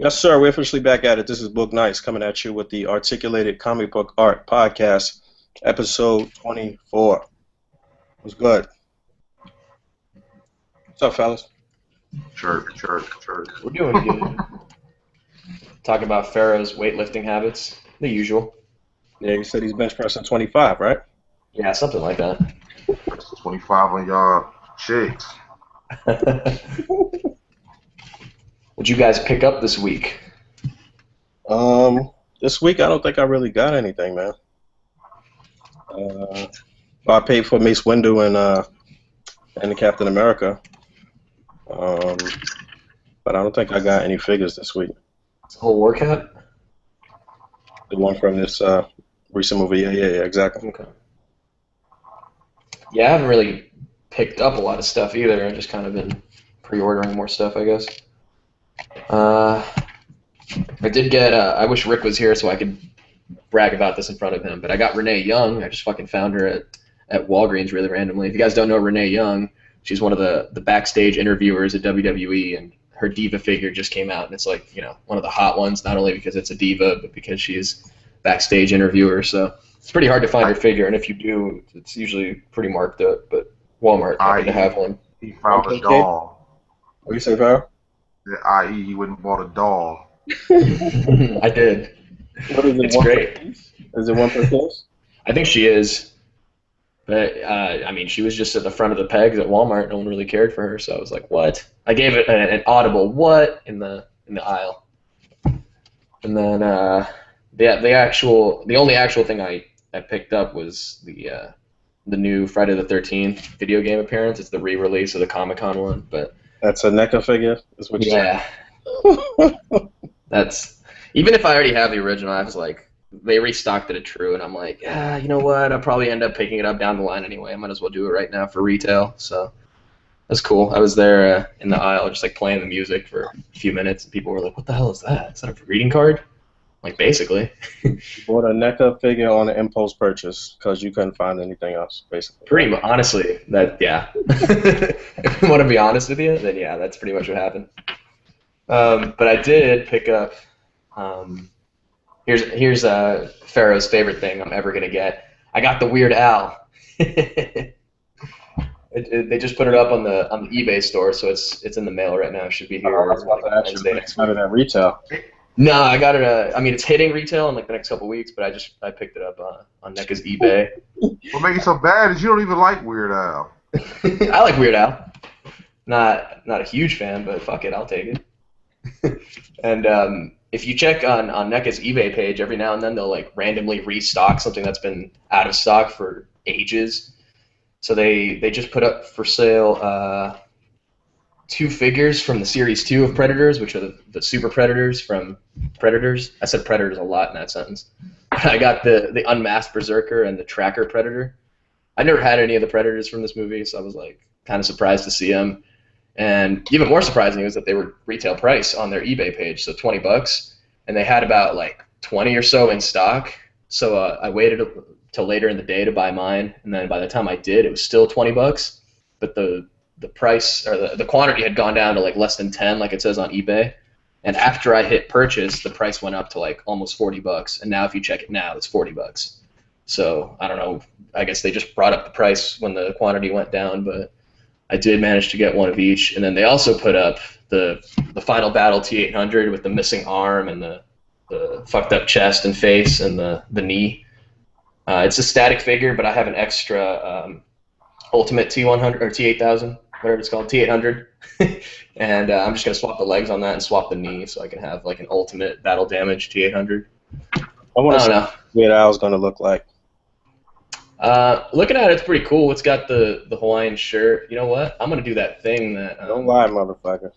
Yes, sir. We're officially back at it. This is Boog Nights coming at you with the Articulated Comic Book Art Podcast, episode 24. What's good? What's up, fellas? Chirk. We're doing good. Talking about Pharaoh's weightlifting habits, the usual. Yeah, you said he's bench pressing 25, right? Yeah, something like that. 25 on y'all chicks. What'd you guys pick up this week? This week I don't think I really got anything, man. I paid for Mace Windu and Captain America. But I don't think I got any figures this week. It's a whole workout? The one from this recent movie. Yeah, exactly. Okay. Yeah, I haven't really picked up a lot of stuff either. I've just kind of been pre-ordering more stuff, I guess. I did get, I wish Rick was here so I could brag about this in front of him, but I got Renee Young. I just fucking found her at Walgreens really randomly. If you guys don't know Renee Young, she's one of the backstage interviewers at WWE, and her Diva figure just came out, and it's like, you know, one of the hot ones, not only because it's a Diva, but because she's backstage interviewer, so it's pretty hard to find her figure, and if you do, it's usually pretty marked up, but Walmart happened to have one. He found a doll. What do you say, Pharaoh? I.e., he went and bought a doll. I did. What is it? It's great. Is it one per piece? I think she is. But, I mean, she was just at the front of the pegs at Walmart. No one really cared for her, so I was like, what? I gave it an audible what in the aisle. And then the only actual thing I picked up was the new Friday the 13th video game appearance. It's the re-release of the Comic-Con one, but... That's a NECA figure, is what you said? That's... Even if I already have the original, I was like, they restocked it at True, and I'm like, you know what? I'll probably end up picking it up down the line anyway. I might as well do it right now for retail. So that's cool. I was there in the aisle, just like playing the music for a few minutes, and people were like, "What the hell is that? Is that a greeting card?" Like, basically. You bought a NECA figure on an impulse purchase because you couldn't find anything else, basically. Pretty much, honestly, yeah. If I want to be honest with you, then yeah, that's pretty much what happened. But I did pick up. Here's Pharaoh's favorite thing I'm ever gonna get. I got the Weird Al. They just put it up on the eBay store, so it's in the mail right now. It should be here. Wednesday next week. At retail. No, I got it. I mean, it's hitting retail in like the next couple weeks, but I picked it up on NECA's eBay. What makes it so bad is you don't even like Weird Al. I like Weird Al. Not a huge fan, but fuck it, I'll take it. And if you check on NECA's eBay page, every now and then they'll like randomly restock something that's been out of stock for ages. So they just put up for sale 2 figures from the Series 2 of Predators, which are the Super Predators from Predators. I said Predators a lot in that sentence. I got the Unmasked Berserker and the Tracker Predator. I never had any of the Predators from this movie, so I was like kind of surprised to see them. And even more surprising was that they were retail price on their eBay page, so $20, and they had about like 20 or so in stock. So I waited till later in the day to buy mine, and then by the time I did, it was still $20, but the price or the quantity had gone down to like less than 10, like it says on eBay. And after I hit purchase, the price went up to like almost $40, and now if you check it now, it's $40. So I don't know. I guess they just brought up the price when the quantity went down, but I did manage to get one of each. And then they also put up the Final Battle T-800 with the missing arm and the fucked up chest and face and the knee. It's a static figure, but I have an extra Ultimate T-100 or T-8000, whatever it's called, T-800. And I'm just going to swap the legs on that and swap the knee so I can have like an Ultimate Battle Damage T-800. I want to see what Weird Al's going to look like. Looking at it, it's pretty cool. It's got the Hawaiian shirt. You know what? I'm going to do that thing that... Don't lie, motherfucker.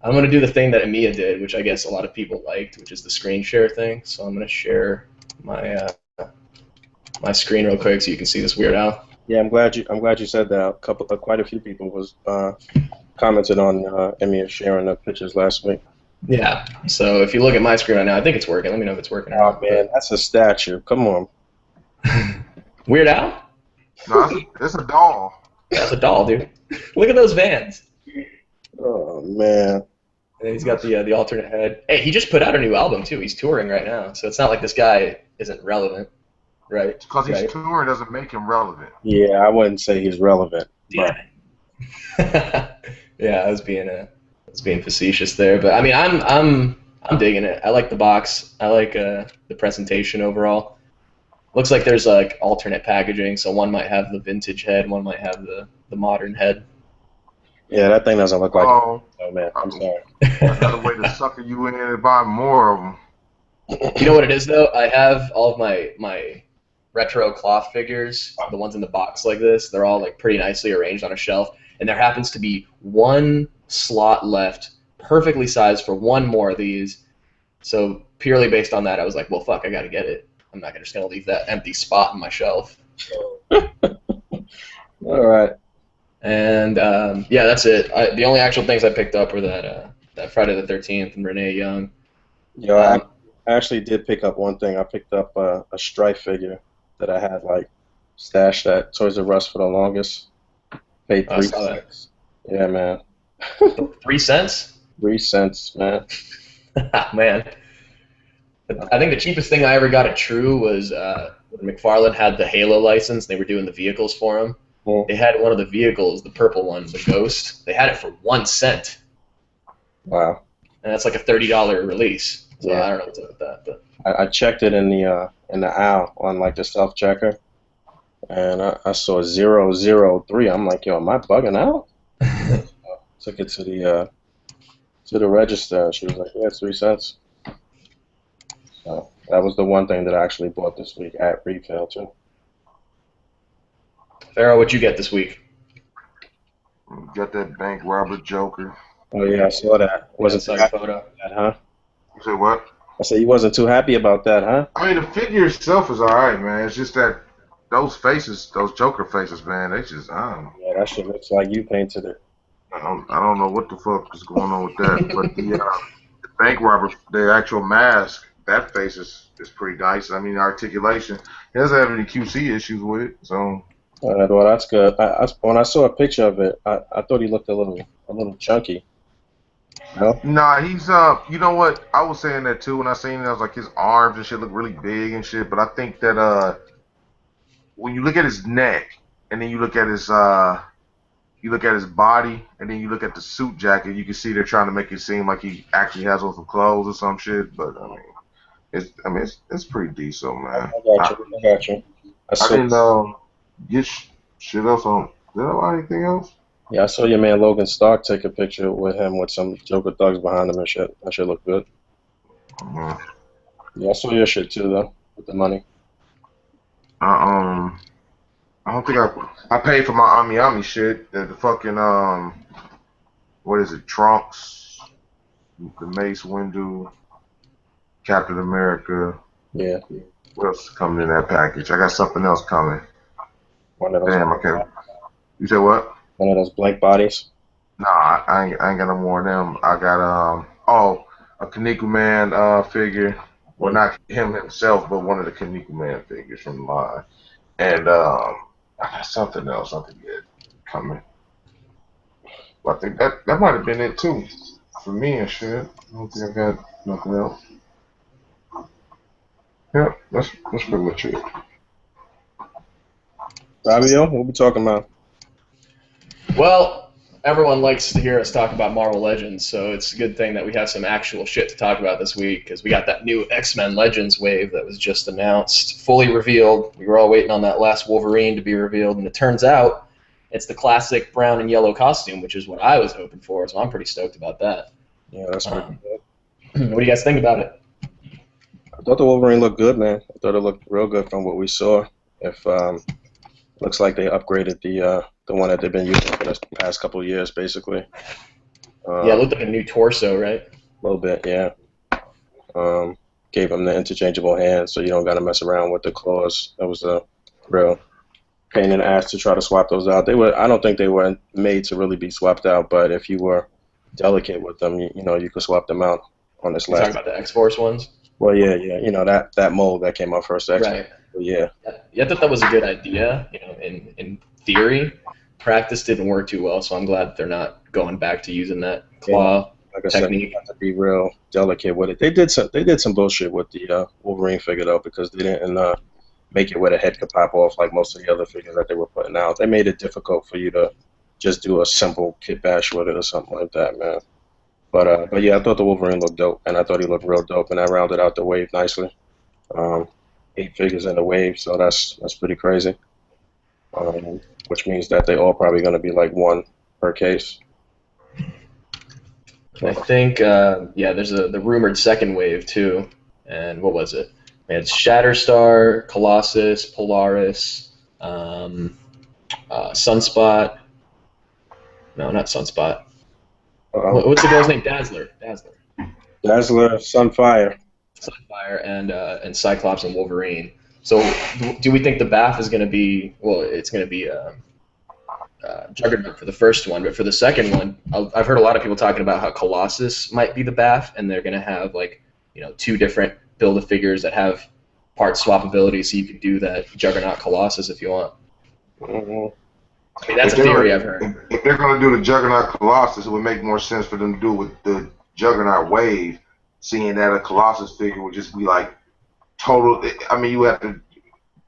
I'm going to do the thing that Emiya did, which I guess a lot of people liked, which is the screen share thing. So I'm going to share my my screen real quick so you can see this Weird Al. Yeah, I'm glad you said that. Quite a few people was commented on Emiya sharing the pictures last week. Yeah. So if you look at my screen right now, I think it's working. Let me know if it's working. Oh man, that's a statue. Come on. Weird Al? No, it's a doll. That's a doll, dude. Look at those Vans. Oh man. And he's got the alternate head. Hey, he just put out a new album too. He's touring right now, so it's not like this guy isn't relevant, right? Because he's Right. touring doesn't make him relevant. Yeah, I wouldn't say he's relevant. Damn it. Yeah, I was being facetious there, but I mean, I'm digging it. I like the box. I like the presentation overall. Looks like there's like alternate packaging, so one might have the vintage head, one might have the modern head. Yeah, that thing doesn't look like. Oh, Man, I'm sorry. another way to sucker you in and buy more of them. You know what it is though? I have all of my retro cloth figures, the ones in the box like this. They're all like pretty nicely arranged on a shelf, and there happens to be one slot left, perfectly sized for one more of these. So purely based on that, I was like, well, fuck, I gotta get it. I'm not just gonna leave that empty spot on my shelf. All right. And yeah, that's it. The only actual things I picked up were that Friday the 13th and Renee Young. Yo, I actually did pick up one thing. I picked up a Strife figure that I had like stashed at Toys R Us for the longest. Paid I saw that. 3 cents. Yeah, man. 3 cents? 3 cents, man. Man. I think the cheapest thing I ever got at True was when McFarlane had the Halo license. They were doing the vehicles for him. Mm. They had one of the vehicles, the purple one, the Ghost. They had it for 1 cent. Wow. And that's like a $30 release. So Yeah. I don't know what's up with that. But I checked it in the aisle on like the self checker, and I saw 003. I'm like, yo, am I bugging out? Took it to the register, and she was like, yeah, it's 3 cents. So that was the one thing that I actually bought this week at retail too. Pharaoh, what'd you get this week? Got that bank robber Joker. Oh yeah, I saw that. Wasn't Saw too your happy photo. about that, huh? You say what? I said you wasn't too happy about that, huh? I mean, the figure itself is alright, man. It's just that those faces, those Joker faces, man, they just, I don't know. Yeah, that shit looks like you painted it. I don't know what the fuck is going on with that. But the bank robber, the actual mask, that face is pretty nice. I mean, the articulation. He doesn't have any QC issues with it, so. Well, that's good. When I saw a picture of it, I thought he looked a little chunky. No? Nah, he's you know what? I was saying that too when I seen it. I was like, his arms and shit look really big and shit. But I think that when you look at his neck and then you look at his body and then you look at the suit jacket, you can see they're trying to make it seem like he actually has on some clothes or some shit. But I mean, it's pretty decent, man. I got you. I didn't get shit else on. Did I buy anything else? Yeah, I saw your man Logan Stark take a picture with him with some Joker thugs behind him and shit. That shit look good. Yeah, I saw your shit too though, with the money. I don't think I paid for my Emiya shit. The fucking what is it? Trunks, the Mace Windu, Captain America. Yeah. What else is coming in that package? I got something else coming. One of those. Damn, okay. You said what? One of those blank bodies. Nah, I ain't got no more of them. I got a Kaneko Man figure. Well, not him himself, but one of the Kaneko Man figures from the line. And I got something else I forget coming. But I think that might have been it too for me and shit. I don't think I got nothing else. Yeah, that's pretty much it. Fabio, what we talking about? Well, everyone likes to hear us talk about Marvel Legends, so it's a good thing that we have some actual shit to talk about this week, because we got that new X-Men Legends wave that was just announced, fully revealed. We were all waiting on that last Wolverine to be revealed, and it turns out it's the classic brown and yellow costume, which is what I was hoping for, so I'm pretty stoked about that. Yeah, that's pretty good. What do you guys think about it? I thought the Wolverine looked good, man. I thought it looked real good from what we saw. If looks like they upgraded the one that they've been using for the past couple of years, basically. Yeah, it looked like a new torso, right? A little bit, yeah. Gave them the interchangeable hands, so you don't got to mess around with the claws. That was a real pain in the ass to try to swap those out. I don't think they were made to really be swapped out, but if you were delicate with them, you know, you could swap them out on this You last. talking about the X-Force ones? Well, yeah, you know that mold that came out first, actually. Right. Yeah. Yeah, I thought that was a good idea. You know, in theory, practice didn't work too well, so I'm glad they're not going back to using that claw like I said, you technique. have to be real delicate with it. They did some bullshit with the Wolverine figure though, because they didn't make it where the head could pop off like most of the other figures that they were putting out. They made it difficult for you to just do a simple kit bash with it or something like that, man. But yeah, I thought the Wolverine looked dope, and I thought he looked real dope, and I rounded out the wave nicely. Um, 8 figures in the wave, so that's pretty crazy. Which means that they all probably going to be like one per case. And I think, there's the rumored second wave too. And what was it? It's Shatterstar, Colossus, Polaris, Sunspot. No, not Sunspot. What's the guy's name? Dazzler. Dazzler, Sunfire. Sunfire and Cyclops and Wolverine. So do we think the BAF is going to be, well, it's going to be Juggernaut for the first one, but for the second one, I've heard a lot of people talking about how Colossus might be the BAF, and they're going to have like, 2 different Build-A-Figures that have part swappability, so you could do that Juggernaut Colossus if you want. Mm-hmm. I mean, that's a theory I've heard. If they're going to do the Juggernaut Colossus, it would make more sense for them to do with the Juggernaut Wave, seeing that a Colossus figure would just be like total. I mean, you have to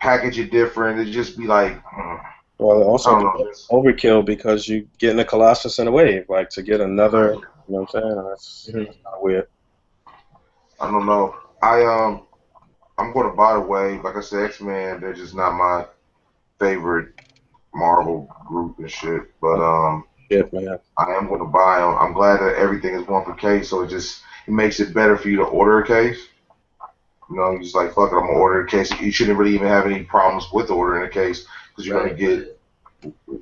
package it different. It'd just be like. Well, also overkill because you getting a Colossus in a wave, like to get another. You know what I'm saying? That's kind of weird. I don't know. I'm going to buy the wave. Like I said, X-Men, they're just not my favorite Marvel group and shit. But man. I am going to buy them. I'm glad that everything is one per case, so it makes it better for you to order a case. You're just like, fuck it, I'm going to order a case. You shouldn't really even have any problems with ordering a case because you're going to get,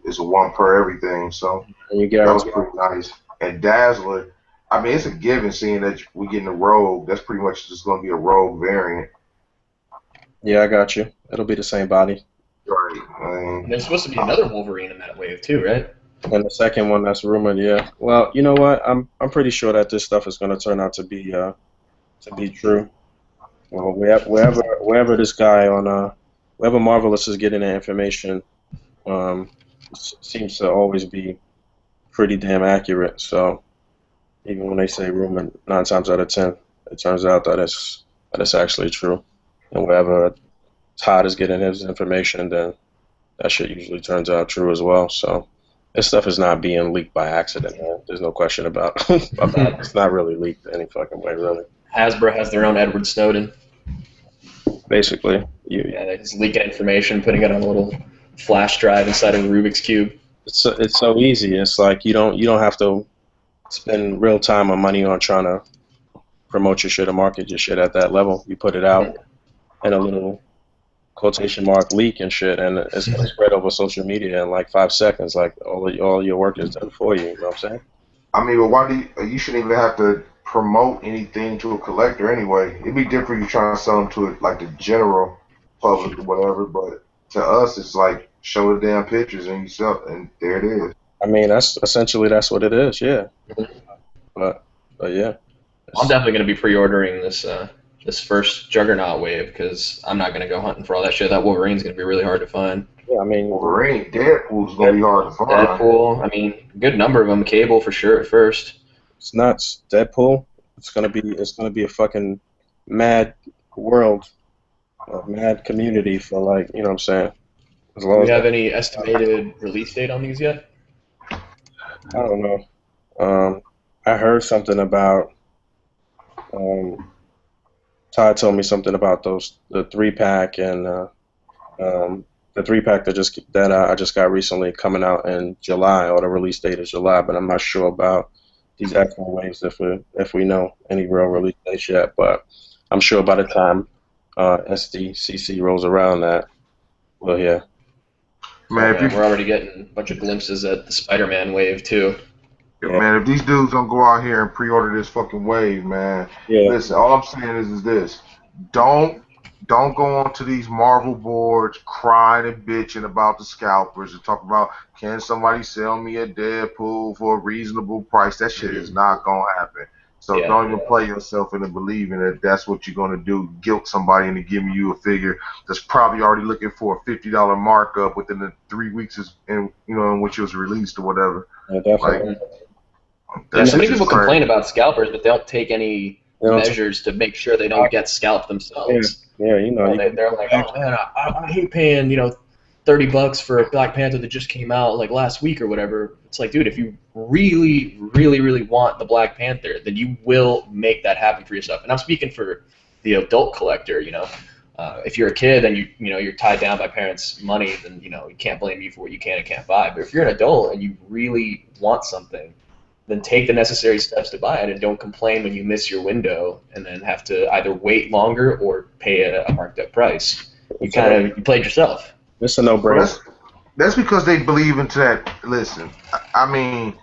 it's a one per everything. So that was pretty nice. And Dazzler, I mean, it's a given seeing that we're getting a Rogue. That's pretty much just going to be a Rogue variant. Yeah, I got you. It'll be the same body. Right. There's supposed to be another Wolverine in that wave too, right? And the second one that's rumored, yeah. Well, you know what? I'm pretty sure that this stuff is going to turn out to be true. Well, wherever this guy on wherever Marvelous is getting the information, seems to always be pretty damn accurate. So even when they say rumor, 9 times out of 10, it turns out that it's actually true. And wherever Todd is getting his information, then that shit usually turns out true as well. So this stuff is not being leaked by accident, man. There's no question about it. It's not really leaked any fucking way, really. Hasbro has their own Edward Snowden. Basically, they're just leaking information, putting it on a little flash drive inside of a Rubik's Cube. It's so easy. It's like you don't have to spend real time or money on trying to promote your shit or market your shit at that level. You put it out in a little quotation mark leak and shit, and it's gonna spread over social media in like 5 seconds. Like all your work is done for you. You know what I'm saying? I mean, but why you shouldn't even have to promote anything to a collector anyway. It'd be different if you trying to sell them to like the general public or whatever, but to us it's like show the damn pictures and you sell, and there it is. I mean, that's what it is, yeah. But yeah. I'm definitely gonna be pre-ordering this first Juggernaut wave because I'm not gonna go hunting for all that shit. That Wolverine's gonna be really hard to find. Yeah, I mean, Wolverine, Deadpool's gonna be hard to find. Deadpool, I mean, a good number of them. Cable for sure at first. It's nuts. Deadpool. It's gonna be a fucking mad world, a mad community for like, you know what I'm saying. Do we have any estimated release date on these yet? I don't know. I heard something about. Todd told me something about the 3-pack and the 3-pack that I just got recently coming out in July, or the release date is July, but I'm not sure about these actual waves if we know any real release dates yet. But I'm sure by the time SDCC rolls around that we'll hear. Man, we're already getting a bunch of glimpses at the Spider-Man wave too. Yeah. Man, if these dudes don't go out here and pre-order this fucking wave, man. Yeah. Listen, all I'm saying is this: don't go onto these Marvel boards crying and bitching about the scalpers and talk about, can somebody sell me a Deadpool for a reasonable price? That shit is not gonna happen. So don't even play yourself into believing that that's what you're gonna do. Guilt somebody into giving you a figure that's probably already looking for a $50 markup within the 3 weeks in which it was released or whatever. Yeah, definitely. That So shit's many just people crazy. complain about scalpers, but they don't take any They don't measures to make sure they don't get scalped yeah, themselves. yeah, you know, They're like, oh man, I hate paying $30 for a Black Panther that just came out like last week or whatever. It's like, dude, if you really, really, really want the Black Panther, then you will make that happen for yourself. And I'm speaking for the adult collector. If you're a kid and you're tied down by parents' money, then you can't blame you for what you can and can't buy. But if you're an adult and you really want something, then take the necessary steps to buy it, and don't complain when you miss your window and then have to either wait longer or pay a marked up price. You played yourself. it's a Well, no-brainer. that's because they believe into that. Listen, I mean,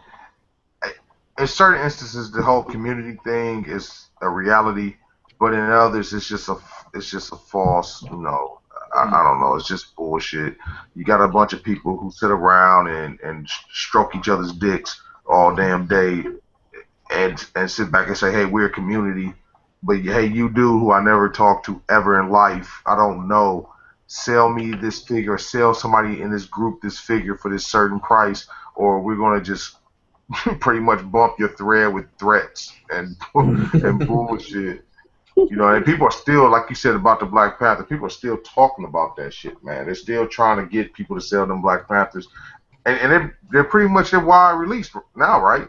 in certain instances, the whole community thing is a reality, but in others, it's just a false. I don't know. It's just bullshit. You got a bunch of people who sit around and stroke each other's dicks all damn day, and sit back and say, hey, we're a community, but hey, you do who I never talked to ever in life. I don't know. Sell me this figure, sell somebody in this group this figure for this certain price, or we're gonna just pretty much bump your thread with threats and bullshit. And people are still, like you said about the Black Panther, people are still talking about that shit, man. They're still trying to get people to sell them Black Panthers, and they're pretty much at wide release now, right?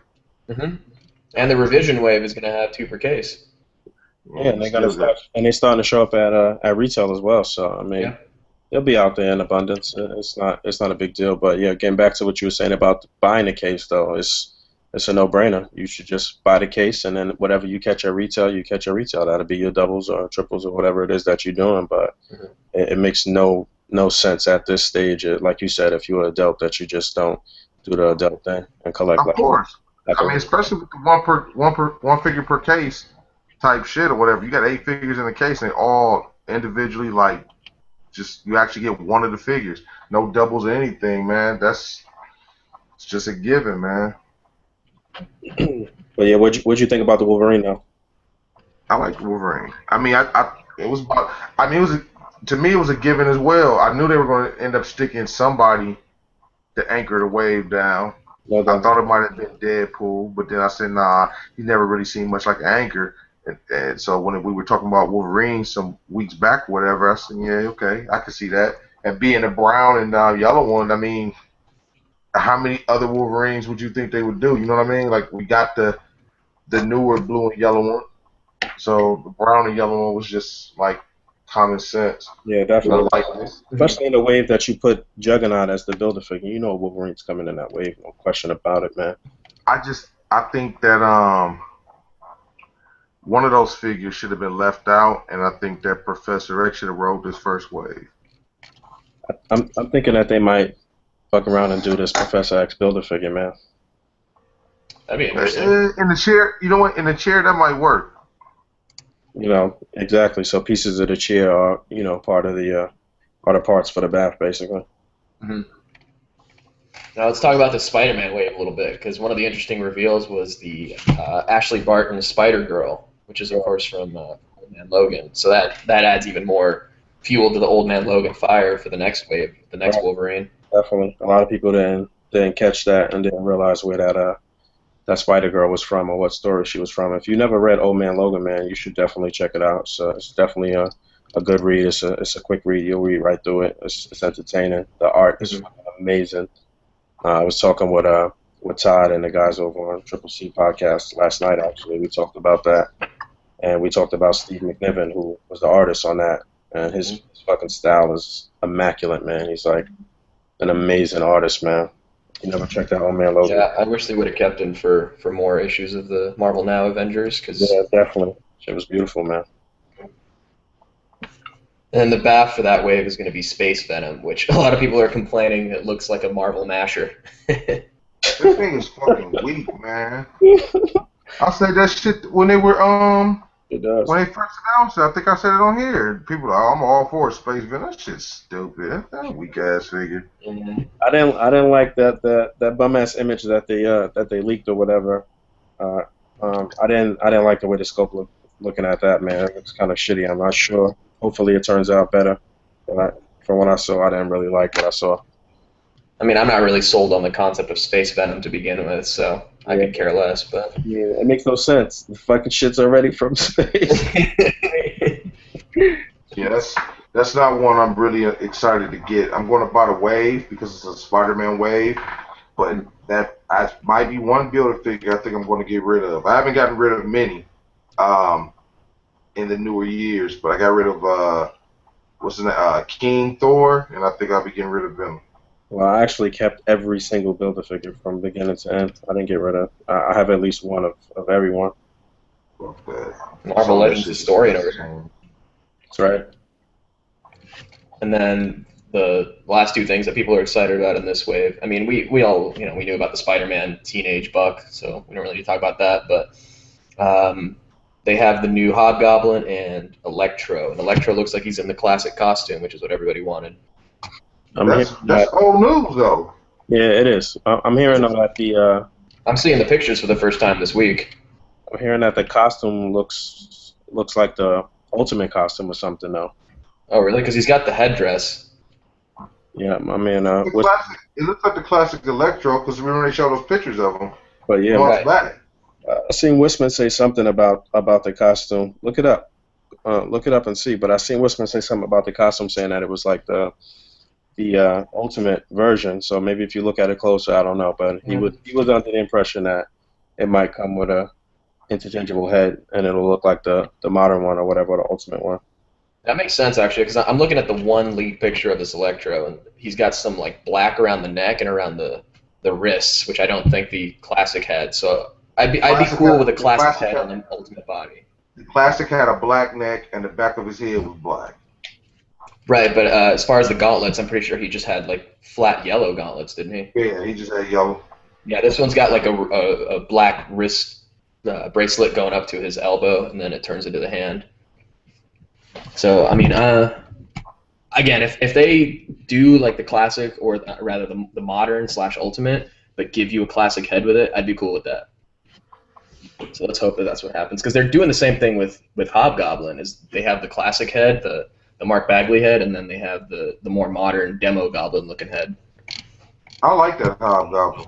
Mm-hmm. And the revision wave is going to have 2 per case. Yeah, and they're starting to show up at retail as well. So I mean, they'll be out there in abundance. It's not a big deal. But yeah, getting back to what you were saying about buying the case, though, it's a no-brainer. You should just buy the case, and then whatever you catch at retail, you catch at retail. That'll be your doubles or triples or whatever it is that you're doing. But it makes no sense at this stage. Like you said, if you're an adult, that you just don't do the adult thing and collect. Of course. I mean, especially with the one figure per case type shit or whatever. You got 8 figures in the case, and they all individually just you actually get one of the figures. No doubles or anything, man. It's just a given, man. But yeah, what'd you think about the Wolverine though? I like the Wolverine. I mean, to me it was a given as well. I knew they were going to end up sticking somebody to anchor the wave down. I thought it might have been Deadpool, but then I said, nah, he never really seemed much like an anchor. And so when we were talking about Wolverine some weeks back or whatever, I said, yeah, okay, I can see that. And being a brown and yellow one, I mean, how many other Wolverines would you think they would do? You know what I mean? Like, we got the newer blue and yellow one. So the brown and yellow one was just like common sense. Yeah, definitely. Likeness. Especially in the wave that you put Juggernaut as the builder figure. You know Wolverine's coming in that wave, no question about it, man. I think that one of those figures should have been left out, and I think that Professor X should have rode this first wave. I'm thinking that they might fuck around and do this Professor X builder figure, man. That'd be interesting. In the chair, you know what? In the chair, that might work. Exactly. So pieces of the chair are, part of the parts for the bath, basically. Mm-hmm. Now let's talk about the Spider-Man wave a little bit, because one of the interesting reveals was the Ashley Barton Spider-Girl, which is of course from Old Man Logan. So that adds even more fuel to the Old Man Logan fire for the next wave, the next Wolverine. Definitely. A lot of people didn't catch that and didn't realize where that Spider-Girl was from or what story she was from. If you never read Old Man Logan, man, you should definitely check it out. So it's definitely a good read. It's a quick read. You'll read right through it. It's entertaining. The art is amazing. I was talking with Todd and the guys over on Triple C podcast last night, actually. We talked about that. And we talked about Steve McNiven, who was the artist on that. And his fucking style is immaculate, man. He's like an amazing artist, man. You never checked out Old Man Logan? Yeah, I wish they would have kept him for more issues of the Marvel Now Avengers. Yeah, definitely. It was beautiful, man. And the BAF for that wave is going to be Space Venom, which a lot of people are complaining it looks like a Marvel masher. This thing is fucking weak, man. I said that shit when they were It does. when they first announced it. I think I said it on here. People are, I'm all for Space Venom. That shit's stupid. That's a weak ass figure. I didn't like that bum ass image that they leaked or whatever. I didn't like the way the scope looking at that, man. It looks kind of shitty. I'm not sure. Hopefully it turns out better. But from what I saw, I didn't really like what I saw. I mean, I'm not really sold on the concept of Space Venom to begin with, so I could care less, but yeah, it makes no sense. The fucking shit's already from space. Yeah, that's not one I'm really excited to get. I'm going to buy the wave because it's a Spider-Man wave, but that might be one builder figure I think I'm going to get rid of. I haven't gotten rid of many in the newer years, but I got rid of what's the name? King Thor, and I think I'll be getting rid of him. Well, I actually kept every single Build-A-Figure from beginning to end. I didn't get rid of. I have at least one of everyone. Okay. Marvel Legends historian over here. That's right. And then the last two things that people are excited about in this wave. I mean, we all we knew about the Spider-Man teenage Buck, so we don't really need to talk about that. But they have the new Hobgoblin and Electro, and Electro looks like he's in the classic costume, which is what everybody wanted. That's old news though. Yeah, it is. I'm hearing that the. I'm seeing the pictures for the first time this week. I'm hearing that the costume looks like the Ultimate costume or something though. Oh, really? Because he's got the headdress. Yeah, I mean, it looks like the classic Electro because remember they showed those pictures of him. But yeah, months back. I seen Wisman say something about the costume. Look it up and see. But I seen Wisman say something about the costume, saying that it was like the Ultimate version. So maybe if you look at it closer, I don't know. But he was under the impression that it might come with a interchangeable head, and it'll look like the modern one or whatever, the Ultimate one. That makes sense, actually, because I'm looking at the one lead picture of this Electro, and he's got some like black around the neck and around the wrists, which I don't think the classic had. So I'd be cool with a classic head on the Ultimate body. The classic had a black neck, and the back of his head was black. Right, but as far as the gauntlets, I'm pretty sure he just had like flat yellow gauntlets, didn't he? Yeah, he just had yellow. Yeah, this one's got like a black wrist bracelet going up to his elbow, and then it turns into the hand. So, I mean, again, if they do like the classic, or rather the modern / Ultimate, but give you a classic head with it, I'd be cool with that. So let's hope that that's what happens, because they're doing the same thing with Hobgoblin. Is they have the classic head, the Mark Bagley head, and then they have the more modern demo Goblin looking head. I like that Hobgoblin.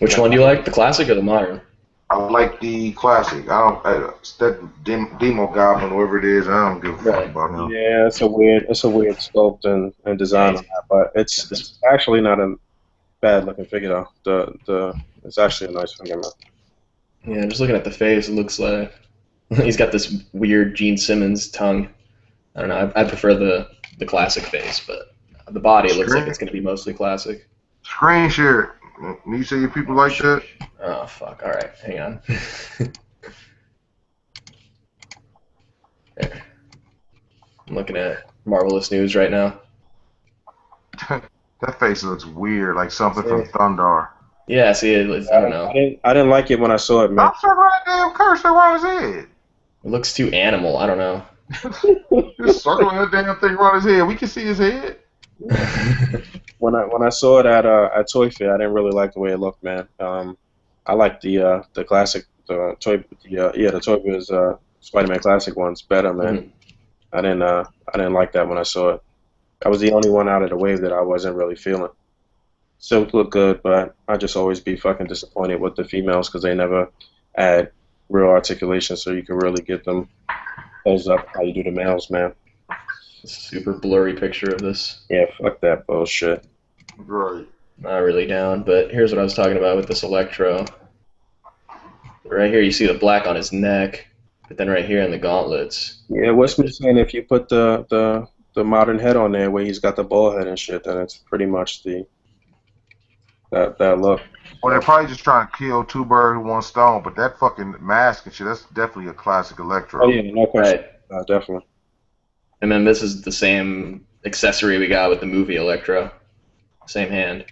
Which one do you like, the classic or the modern? I like the classic. That demo Goblin, whoever it is, I don't give a fuck about him. Yeah, it's a weird sculpt and design on that, but it's actually not a bad looking figure though. It's actually a nice figure, man. Yeah, just looking at the face, it looks like he's got this weird Gene Simmons tongue. I don't know. I prefer the classic face, but the body looks like it's going to be mostly classic. Screen share. You say your people like that? Oh, fuck. All right. Hang on. There. I'm looking at Marvelous News right now. That face looks weird, like something from Thundar. Yeah, see, I don't know. I didn't like it when I saw it, man. I'm circling that damn cursor around his head. It looks too animal. I don't know. Just circling that damn thing around his head. We can see his head. When I saw it at Toy Fair, I didn't really like the way it looked, man. I like the classic the Toy Biz Spider-Man classic ones better, man. Mm-hmm. I didn't like that when I saw it. I was the only one out of the wave that I wasn't really feeling. Silk looked good, but I just always be fucking disappointed with the females because they never add real articulation, so you can really get them close up how you do the males, man. Super blurry picture of this. Yeah, fuck that bullshit. Right. Not really down, but here's what I was talking about with this Electro. Right here you see the black on his neck, but then right here in the gauntlets. Yeah, what's me saying, if you put the modern head on there where he's got the ball head and shit, then it's pretty much that look. Well, they're probably just trying to kill two birds with one stone, but that fucking mask and shit, that's definitely a classic Electro. Oh yeah, no question. Right. Definitely. And then this is the same accessory we got with the movie Electro. Same hand.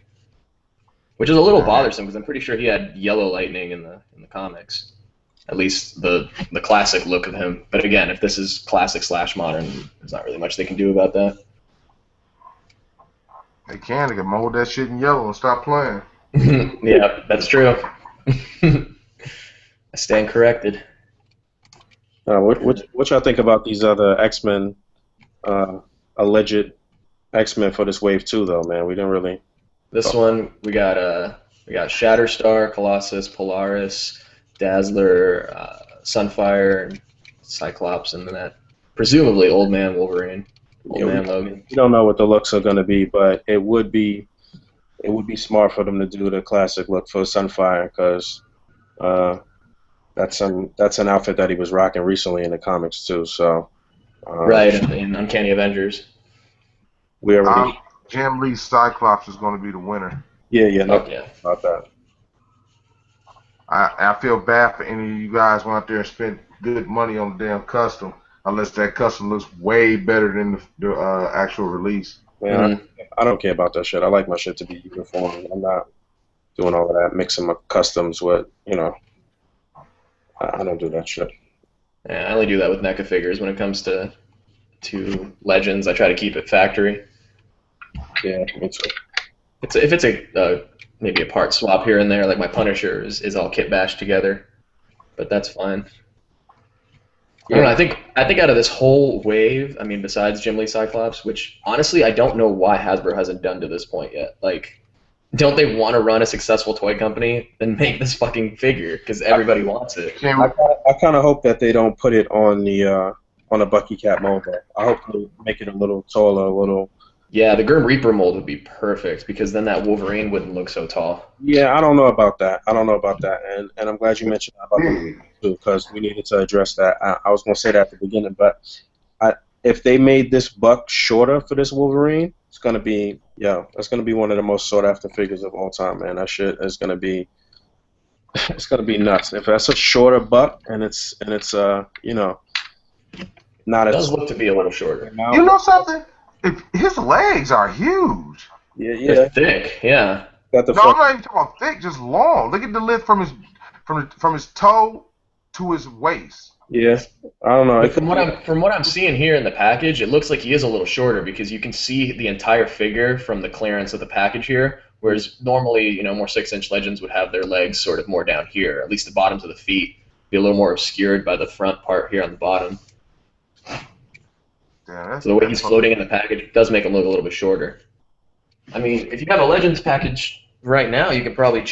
Which is a little bothersome because I'm pretty sure he had yellow lightning in the comics. At least the classic look of him. But again, if this is classic / modern, there's not really much they can do about that. They can mold that shit in yellow and stop playing. Yeah, that's true. I stand corrected. What y'all think about these other X-Men, alleged X-Men for this wave too, though, man? We didn't really This one we got Shatterstar, Colossus, Polaris, Dazzler, Sunfire, and Cyclops, and then that presumably Old Man Wolverine, Old Man Logan. We don't know what the looks are going to be, but it would be smart for them to do the classic look for Sunfire, because that's an outfit that he was rocking recently in the comics too. So right, in Uncanny Avengers. We already. Jim Lee's Cyclops is going to be the winner. Yeah, no, about that. I feel bad for any of you guys who out there and spend good money on the damn custom, unless that custom looks way better than the actual release. Man, I don't care about that shit. I like my shit to be uniform. I'm not doing all of that, mixing my customs with, I don't do that shit. Yeah, I only do that with NECA figures. When it comes to Legends, I try to keep it factory. Yeah, me too. If it's a maybe a part swap here and there, like my Punisher is all kit bashed together, but that's fine. Yeah. I don't know. I think out of this whole wave, I mean, besides Jim Lee Cyclops, which honestly I don't know why Hasbro hasn't done to this point yet. Like, don't they want to run a successful toy company? Then make this fucking figure, because everybody wants it. I kind of hope that they don't put it on a Bucky Cat mold. I hope they make it a little taller, a little. Yeah, the Grim Reaper mold would be perfect, because then that Wolverine wouldn't look so tall. Yeah, I don't know about that. And I'm glad you mentioned that about the too, because we needed to address that. I was going to say that at the beginning, but if they made this buck shorter for this Wolverine, it's going to be one of the most sought after figures of all time, man. That shit is going to be nuts. If that's a shorter buck and it's not it does look to be a little shorter. You know something? His legs are huge. Yeah. They're thick, yeah. I'm not even talking about thick, just long. Look at the length from his toe to his waist. Yeah, I don't know. From what I'm seeing here in the package, it looks like he is a little shorter, because you can see the entire figure from the clearance of the package here, whereas normally, more 6-inch Legends would have their legs sort of more down here, at least the bottoms of the feet be a little more obscured by the front part here on the bottom. Damn, so the way he's floating in the package does make him look a little bit shorter. I mean, if you have a Legends package right now, you could probably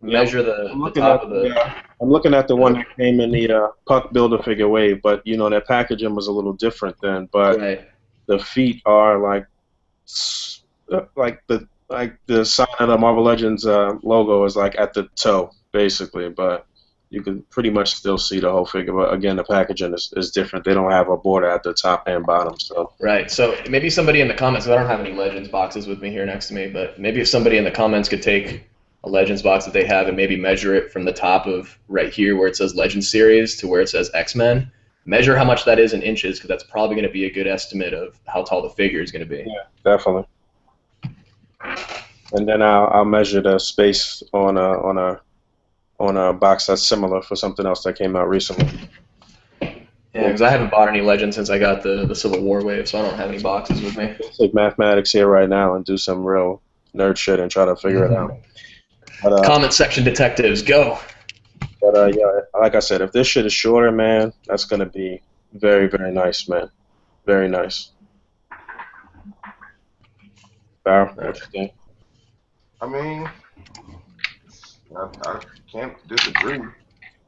measure the top of the... I'm looking at the one that came in the Puck Build-A-Figure wave, but, their packaging was a little different then. But the feet are like the sign of the Marvel Legends logo is like at the toe, basically. But you can pretty much still see the whole figure. But again, the packaging is different. They don't have a border at the top and bottom. So right. So maybe somebody in the comments, I don't have any Legends boxes with me here next to me, but maybe if somebody in the comments could take a Legends box that they have and maybe measure it from the top of right here where it says Legends Series to where it says X-Men, measure how much that is in inches, because that's probably going to be a good estimate of how tall the figure is going to be. Yeah, definitely. And then I'll measure the space on a box that's similar for something else that came out recently. Yeah, because I haven't bought any Legends since I got the Civil War wave, so I don't have any boxes with me. Let's take mathematics here right now and do some real nerd shit and try to figure it out. But, comment section detectives, go! But yeah, like I said, if this shit is shorter, man, that's gonna be very, very nice, man. Very nice. Pharaoh, what you think? I mean, I can't disagree.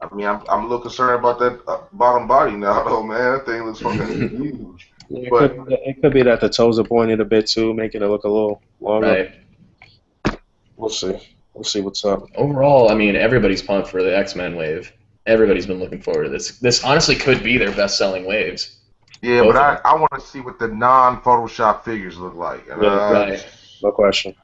I mean, I'm a little concerned about that bottom body now, though, man. That thing looks fucking huge. But it could be that the toes are pointed a bit too, making it look a little longer. Right. We'll see. We'll see what's up. Overall, I mean, everybody's pumped for the X-Men wave. Everybody's been looking forward to this. This honestly could be their best-selling waves. Yeah, but I want to see what the non-Photoshop figures look like. Right. No question.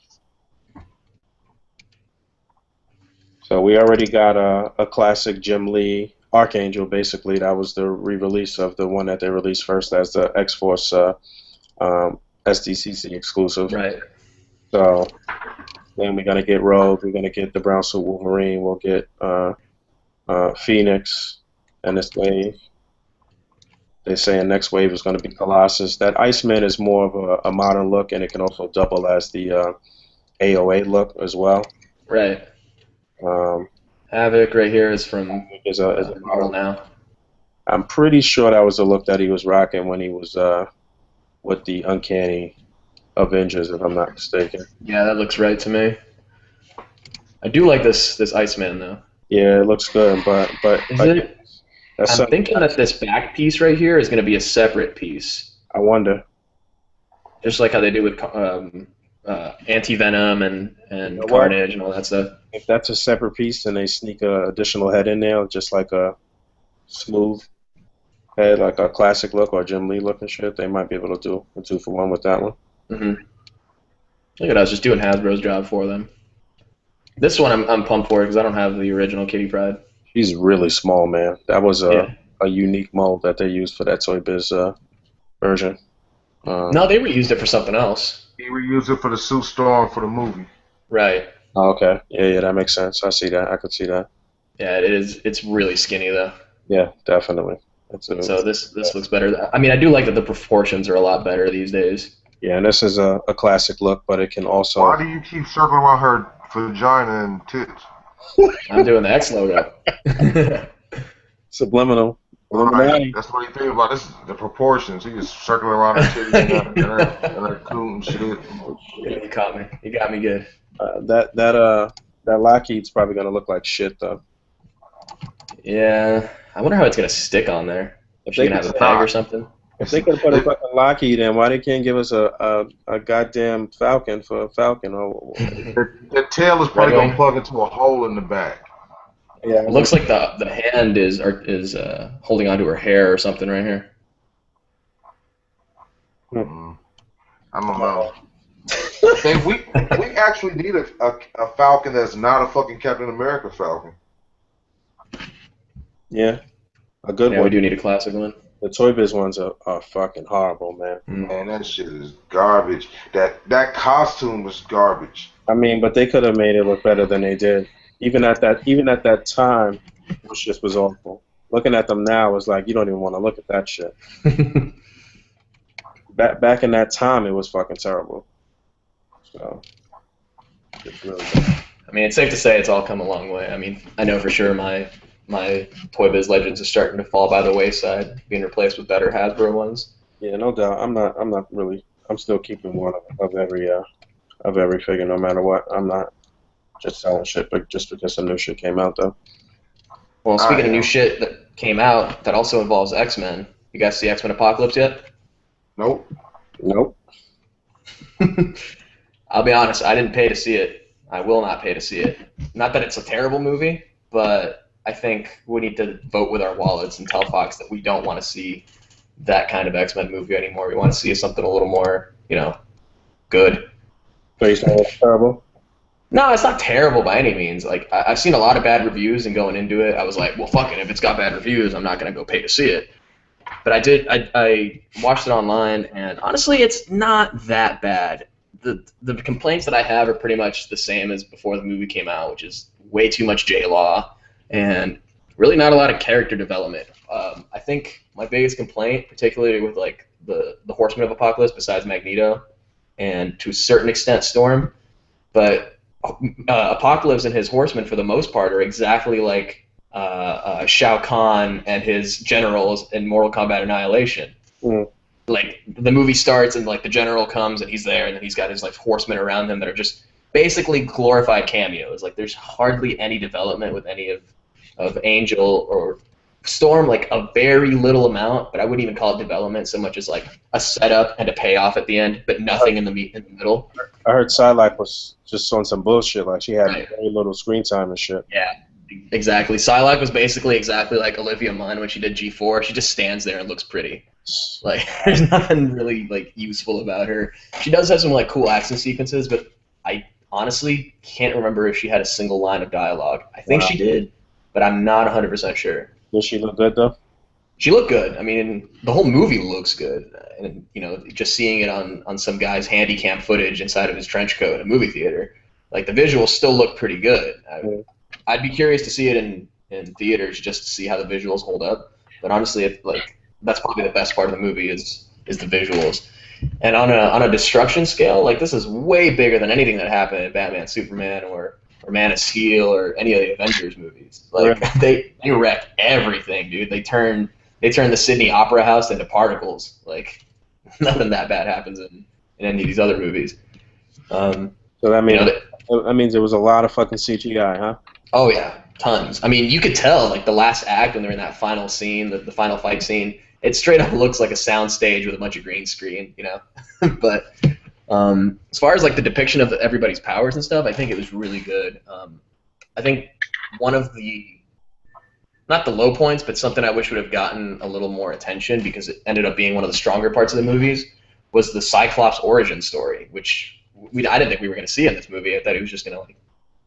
So we already got a classic Jim Lee Archangel, basically. That was the re-release of the one that they released first as the X-Force SDCC exclusive. Right. So then we're going to get Rogue, we're going to get the Brown Suit Wolverine, we'll get Phoenix, and this wave. They're saying next wave is going to be Colossus. That Iceman is more of a modern look, and it can also double as the AOA look as well. Right. Havoc right here is from is a model now. I'm pretty sure that was the look that he was rocking when he was with the Uncanny Avengers, if I'm not mistaken. Yeah, that looks right to me. I do like this Iceman though. Yeah, it looks good, but Is like, it? that's I'm something thinking that this back piece right here is going to be a separate piece, I wonder. just like how they do with Anti-Venom and You know what? Carnage and all that stuff. If that's a separate piece, then they sneak a additional head in there, just like a smooth head, like a classic look or Jim Lee look and shit. They might be able to do a 2-for-1 with that one. Mm-hmm. Look at us just doing Hasbro's job for them. This one I'm pumped for because I don't have the original Kitty Pryde. She's really small, man. That was Yeah. a unique mold that they used for that Toy Biz version. No, they reused it for something else. He reused it for the Sue Storm for the movie. Right. Oh, okay. Yeah, that makes sense. I see that. I could see that. Yeah, it is. It's really skinny though. Yeah, definitely. So this looks better. I mean, I do like that the proportions are a lot better these days. Yeah, and this is a classic look, but it can also. Why do you keep circling around her vagina and tits? I'm doing the X logo. Subliminal. Right. That's what he think about. This is the proportions. He just circling around her titties and her coon and shit. Yeah, you caught me. You got me good. That Lockheed's probably gonna look like shit though. Yeah, I wonder how it's gonna stick on there. If she they can have a could peg or something. If they could put a fucking Lockheed in, why they can't give us a goddamn Falcon for a Falcon? Or The tail is probably gonna plug into a hole in the back. Yeah, it looks like the hand is holding onto her hair or something right here. I don't know. Hey, we actually need a Falcon that's not a fucking Captain America Falcon. Yeah, a good Yeah, one. we do need a classic one. The Toy Biz ones are fucking horrible, man. Man, that shit is garbage. That costume is garbage. I mean, but they could have made it look better than they did. Even at that time, it just was awful. Looking at them now is like you don't even want to look at that shit. Back in that time, it was fucking terrible. So it's really bad. I mean, it's safe to say it's all come a long way. I mean, I know for sure my Toy Biz Legends is starting to fall by the wayside, being replaced with better Hasbro ones. Yeah, no doubt. I'm still keeping one of every figure, no matter what. I'm not just selling shit, but just because some new shit came out, though. Well, speaking of new shit that came out that also involves X-Men, you guys see X-Men Apocalypse yet? Nope. I'll be honest, I didn't pay to see it. I will not pay to see it. Not that it's a terrible movie, but I think we need to vote with our wallets and tell Fox that we don't want to see that kind of X-Men movie anymore. We want to see something a little more, good. So you saying it's terrible? No, it's not terrible by any means. Like I've seen a lot of bad reviews, and going into it, I was like, well, fuck it. If it's got bad reviews, I'm not gonna go pay to see it. But I did. I watched it online, and honestly, it's not that bad. The complaints that I have are pretty much the same as before the movie came out, which is way too much J-Law and really not a lot of character development. I think my biggest complaint, particularly with like the Horsemen of Apocalypse, besides Magneto, and to a certain extent Storm, but Apocalypse and his Horsemen for the most part are exactly like Shao Kahn and his generals in Mortal Kombat Annihilation. Mm. Like the movie starts and like the general comes and he's there and then he's got his like horsemen around him that are just basically glorified cameos. Like there's hardly any development with any of Angel or Storm, like a very little amount, but I wouldn't even call it development so much as like a setup and a payoff at the end, but nothing in the middle. I heard Psylocke was just on some bullshit, like she had very little screen time and shit. Yeah, exactly. Psylocke was basically exactly like Olivia Munn when she did G4. She just stands there and looks pretty. Like there's nothing really like useful about her. She does have some like cool action sequences, but I honestly can't remember if she had a single line of dialogue. I think she did, but I'm not 100% sure. Did she look good though? She looked good. I mean, the whole movie looks good, and just seeing it on some guy's handy cam footage inside of his trench coat in a movie theater, like the visuals still look pretty good. I'd be curious to see it in theaters just to see how the visuals hold up. But honestly, that's probably the best part of the movie is the visuals. And on a destruction scale, like this is way bigger than anything that happened in Batman, Superman, or Man of Steel, or any of the Avengers movies. Like they wreck everything, dude. They turn the Sydney Opera House into particles. Like nothing that bad happens in any of these other movies. So that means there was a lot of fucking CGI, huh? Oh yeah, tons. I mean, you could tell like the last act when they're in that final scene, the final fight scene. It straight up looks like a sound stage with a bunch of green screen, you know. But as far as like the depiction of everybody's powers and stuff, I think it was really good. I think one of the not the low points, but something I wish would have gotten a little more attention because it ended up being one of the stronger parts of the movies was the Cyclops origin story, which I didn't think we were going to see in this movie. I thought he was just going to like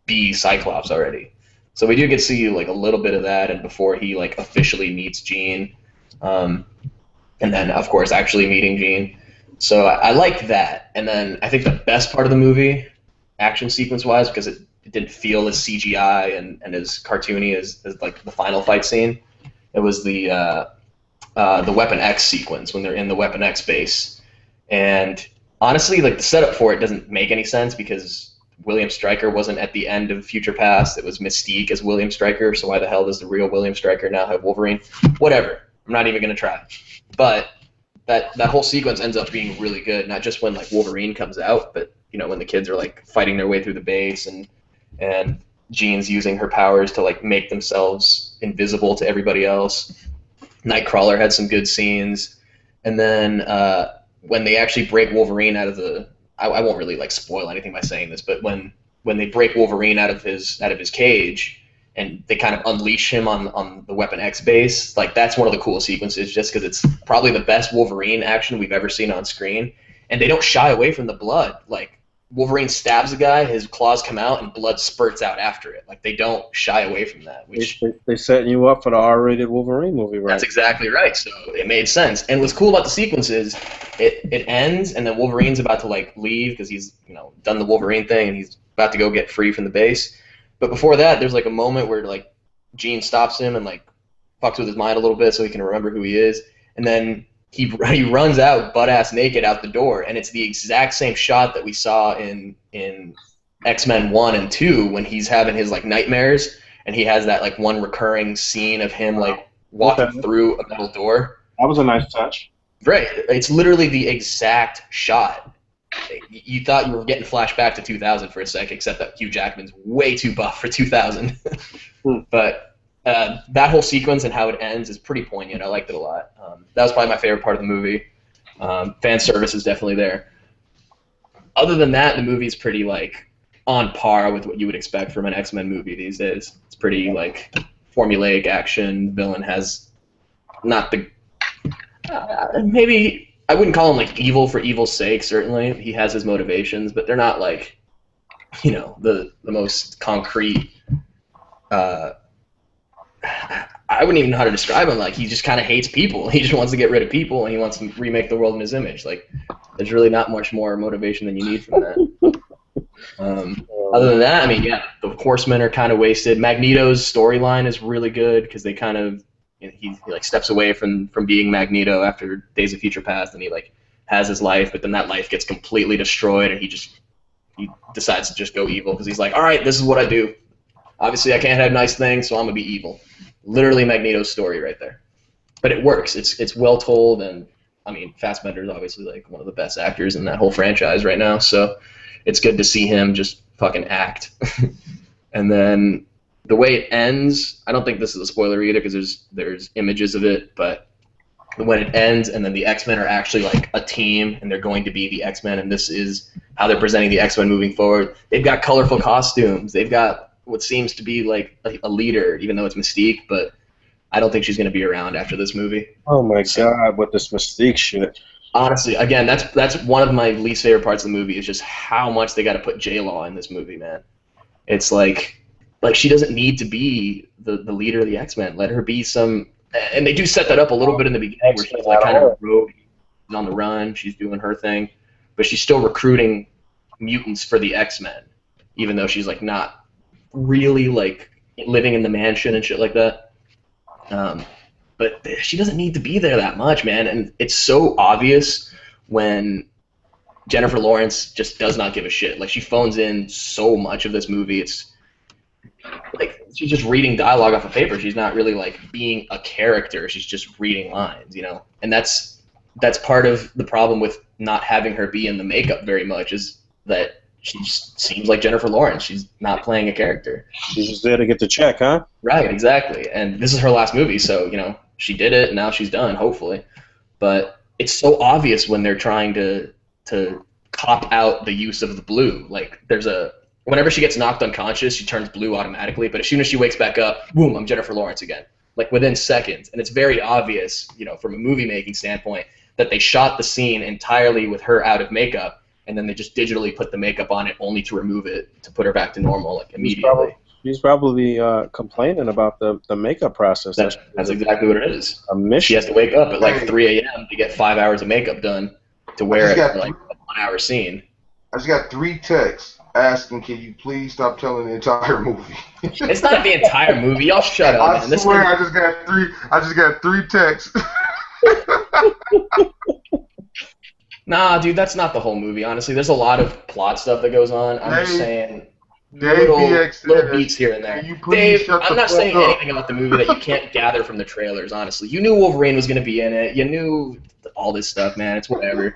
be Cyclops already. So we do get to see like a little bit of that, and before he like officially meets Jean, and then of course actually meeting Jean. So I liked that, and then I think the best part of the movie, action sequence wise, because it didn't feel as CGI and as cartoony as like the final fight scene. It was the Weapon X sequence when they're in the Weapon X base, and honestly, like the setup for it doesn't make any sense because William Stryker wasn't at the end of Future Past. It was Mystique as William Stryker. So why the hell does the real William Stryker now have Wolverine? Whatever. I'm not even gonna try. But that whole sequence ends up being really good. Not just when like Wolverine comes out, but you know when the kids are like fighting their way through the base and Jean's using her powers to like make themselves invisible to everybody else. Nightcrawler had some good scenes, and then when they actually break Wolverine out of the, I won't really like spoil anything by saying this, but when they break Wolverine out of his cage and they kind of unleash him on the Weapon X base, like that's one of the cool sequences, just because it's probably the best Wolverine action we've ever seen on screen, and they don't shy away from the blood. Like Wolverine stabs a guy, his claws come out, and blood spurts out after it. Like they don't shy away from that. Which they setting you up for the R-rated Wolverine movie, right? That's exactly right. So it made sense. And what's cool about the sequence is it ends, and then Wolverine's about to like leave because he's done the Wolverine thing, and he's about to go get free from the base. But before that, there's like a moment where like Jean stops him and like fucks with his mind a little bit so he can remember who he is, and then he runs out butt-ass naked out the door, and it's the exact same shot that we saw in X-Men 1 and 2 when he's having his like nightmares, and he has that like one recurring scene of him like walking through a metal door. That was a nice touch. Right. It's literally the exact shot. You thought you were getting flashback to 2000 for a sec, except that Hugh Jackman's way too buff for 2000. But that whole sequence and how it ends is pretty poignant. I liked it a lot. That was probably my favorite part of the movie. Fan service is definitely there. Other than that, the movie's pretty like on par with what you would expect from an X-Men movie these days. It's pretty like formulaic action. The villain has not the maybe I wouldn't call him like evil for evil's sake. Certainly, he has his motivations, but they're not like the most concrete. I wouldn't even know how to describe him. Like he just kind of hates people. He just wants to get rid of people, and he wants to remake the world in his image. Like there's really not much more motivation than you need from that. Other than that, I mean, yeah, the Horsemen are kind of wasted. Magneto's storyline is really good because they kind of he like steps away from being Magneto after Days of Future Past, and he like has his life, but then that life gets completely destroyed, and he decides to just go evil because he's like, all right, this is what I do. Obviously, I can't have nice things, so I'm gonna be evil. Literally Magneto's story right there. But it works. It's well told, and I mean, Fassbender's obviously like one of the best actors in that whole franchise right now, so it's good to see him just fucking act. And then the way it ends, I don't think this is a spoiler either because there's images of it, but when it ends and then the X-Men are actually like a team and they're going to be the X-Men, and this is how they're presenting the X-Men moving forward. They've got colorful costumes. They've got what seems to be like a leader, even though it's Mystique, but I don't think she's going to be around after this movie. Oh my god, with this Mystique shit. Honestly, again, that's one of my least favorite parts of the movie is just how much they got to put J-Law in this movie, man. It's like she doesn't need to be the leader of the X-Men. Let her be some, and they do set that up a little bit in the beginning where she's like kind of rogue, on the run, she's doing her thing, but she's still recruiting mutants for the X-Men, even though she's like not really like living in the mansion and shit like that. But she doesn't need to be there that much, man. And it's so obvious when Jennifer Lawrence just does not give a shit. Like she phones in so much of this movie. It's like she's just reading dialogue off of paper. She's not really like being a character. She's just reading lines, And that's that's part of the problem with not having her be in the makeup very much, is that she just seems like Jennifer Lawrence. She's not playing a character. She's just there to get the check, huh? Right, exactly. And this is her last movie, so, you know, she did it, and now she's done, hopefully. But it's so obvious when they're trying to cop out the use of the blue. Like, whenever she gets knocked unconscious, she turns blue automatically, but as soon as she wakes back up, boom, I'm Jennifer Lawrence again. Like, within seconds. And it's very obvious, you know, from a movie-making standpoint, that they shot the scene entirely with her out of makeup, and then they just digitally put the makeup on it only to remove it, to put her back to normal, like, immediately. He's probably complaining about the makeup process. That's exactly what it is. A mission. She has to wake up at like 3 a.m. to get 5 hours of makeup done to wear it for like a 1 hour scene. I just got 3 texts asking, can you please stop telling the entire movie? It's not the entire movie. Y'all shut up, man. I swear I just got 3 texts. Nah, dude, that's not the whole movie, honestly. There's a lot of plot stuff that goes on. I'm just saying little beats here and there. Dave, I'm not saying anything about the movie that you can't gather from the trailers, honestly. You knew Wolverine was going to be in it. You knew all this stuff, man. It's whatever.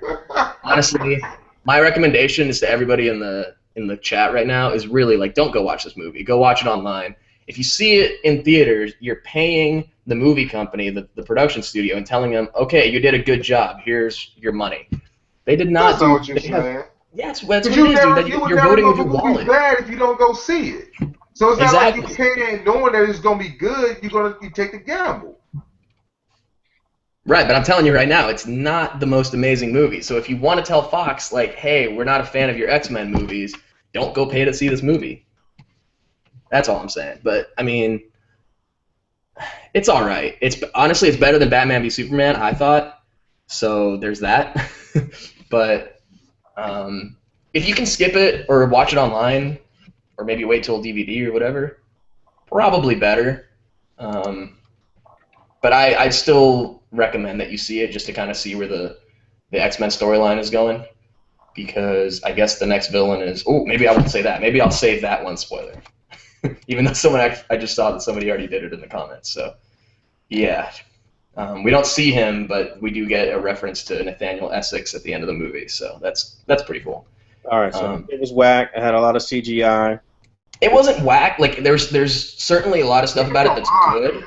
Honestly, my recommendation is to everybody in the chat right now is really, like, don't go watch this movie. Go watch it online. If you see it in theaters, you're paying the movie company, the production studio, and telling them, okay, you did a good job. Here's your money. They did not do what you're saying. Yes, that's what it is, dude. You're voting with your wallet. It's bad if you don't go see it. So it's not like you're paying knowing that it's going to be good. You take the gamble. Right, but I'm telling you right now, it's not the most amazing movie. So if you want to tell Fox, like, hey, we're not a fan of your X-Men movies, don't go pay to see this movie. That's all I'm saying. But, I mean, it's all right. Honestly, it's better than Batman v Superman, I thought. So there's that. But if you can skip it or watch it online, or maybe wait till DVD or whatever, probably better. But I still recommend that you see it just to kind of see where the X-Men storyline is going, because I guess the next villain is... Oh, maybe I won't say that. Maybe I'll save that one spoiler. Even though I just saw that somebody already did it in the comments. So, yeah. We don't see him, but we do get a reference to Nathaniel Essex at the end of the movie, so that's pretty cool. All right, so it was whack. It had a lot of CGI. It wasn't whack. Like, there's certainly a lot of stuff about it that's good.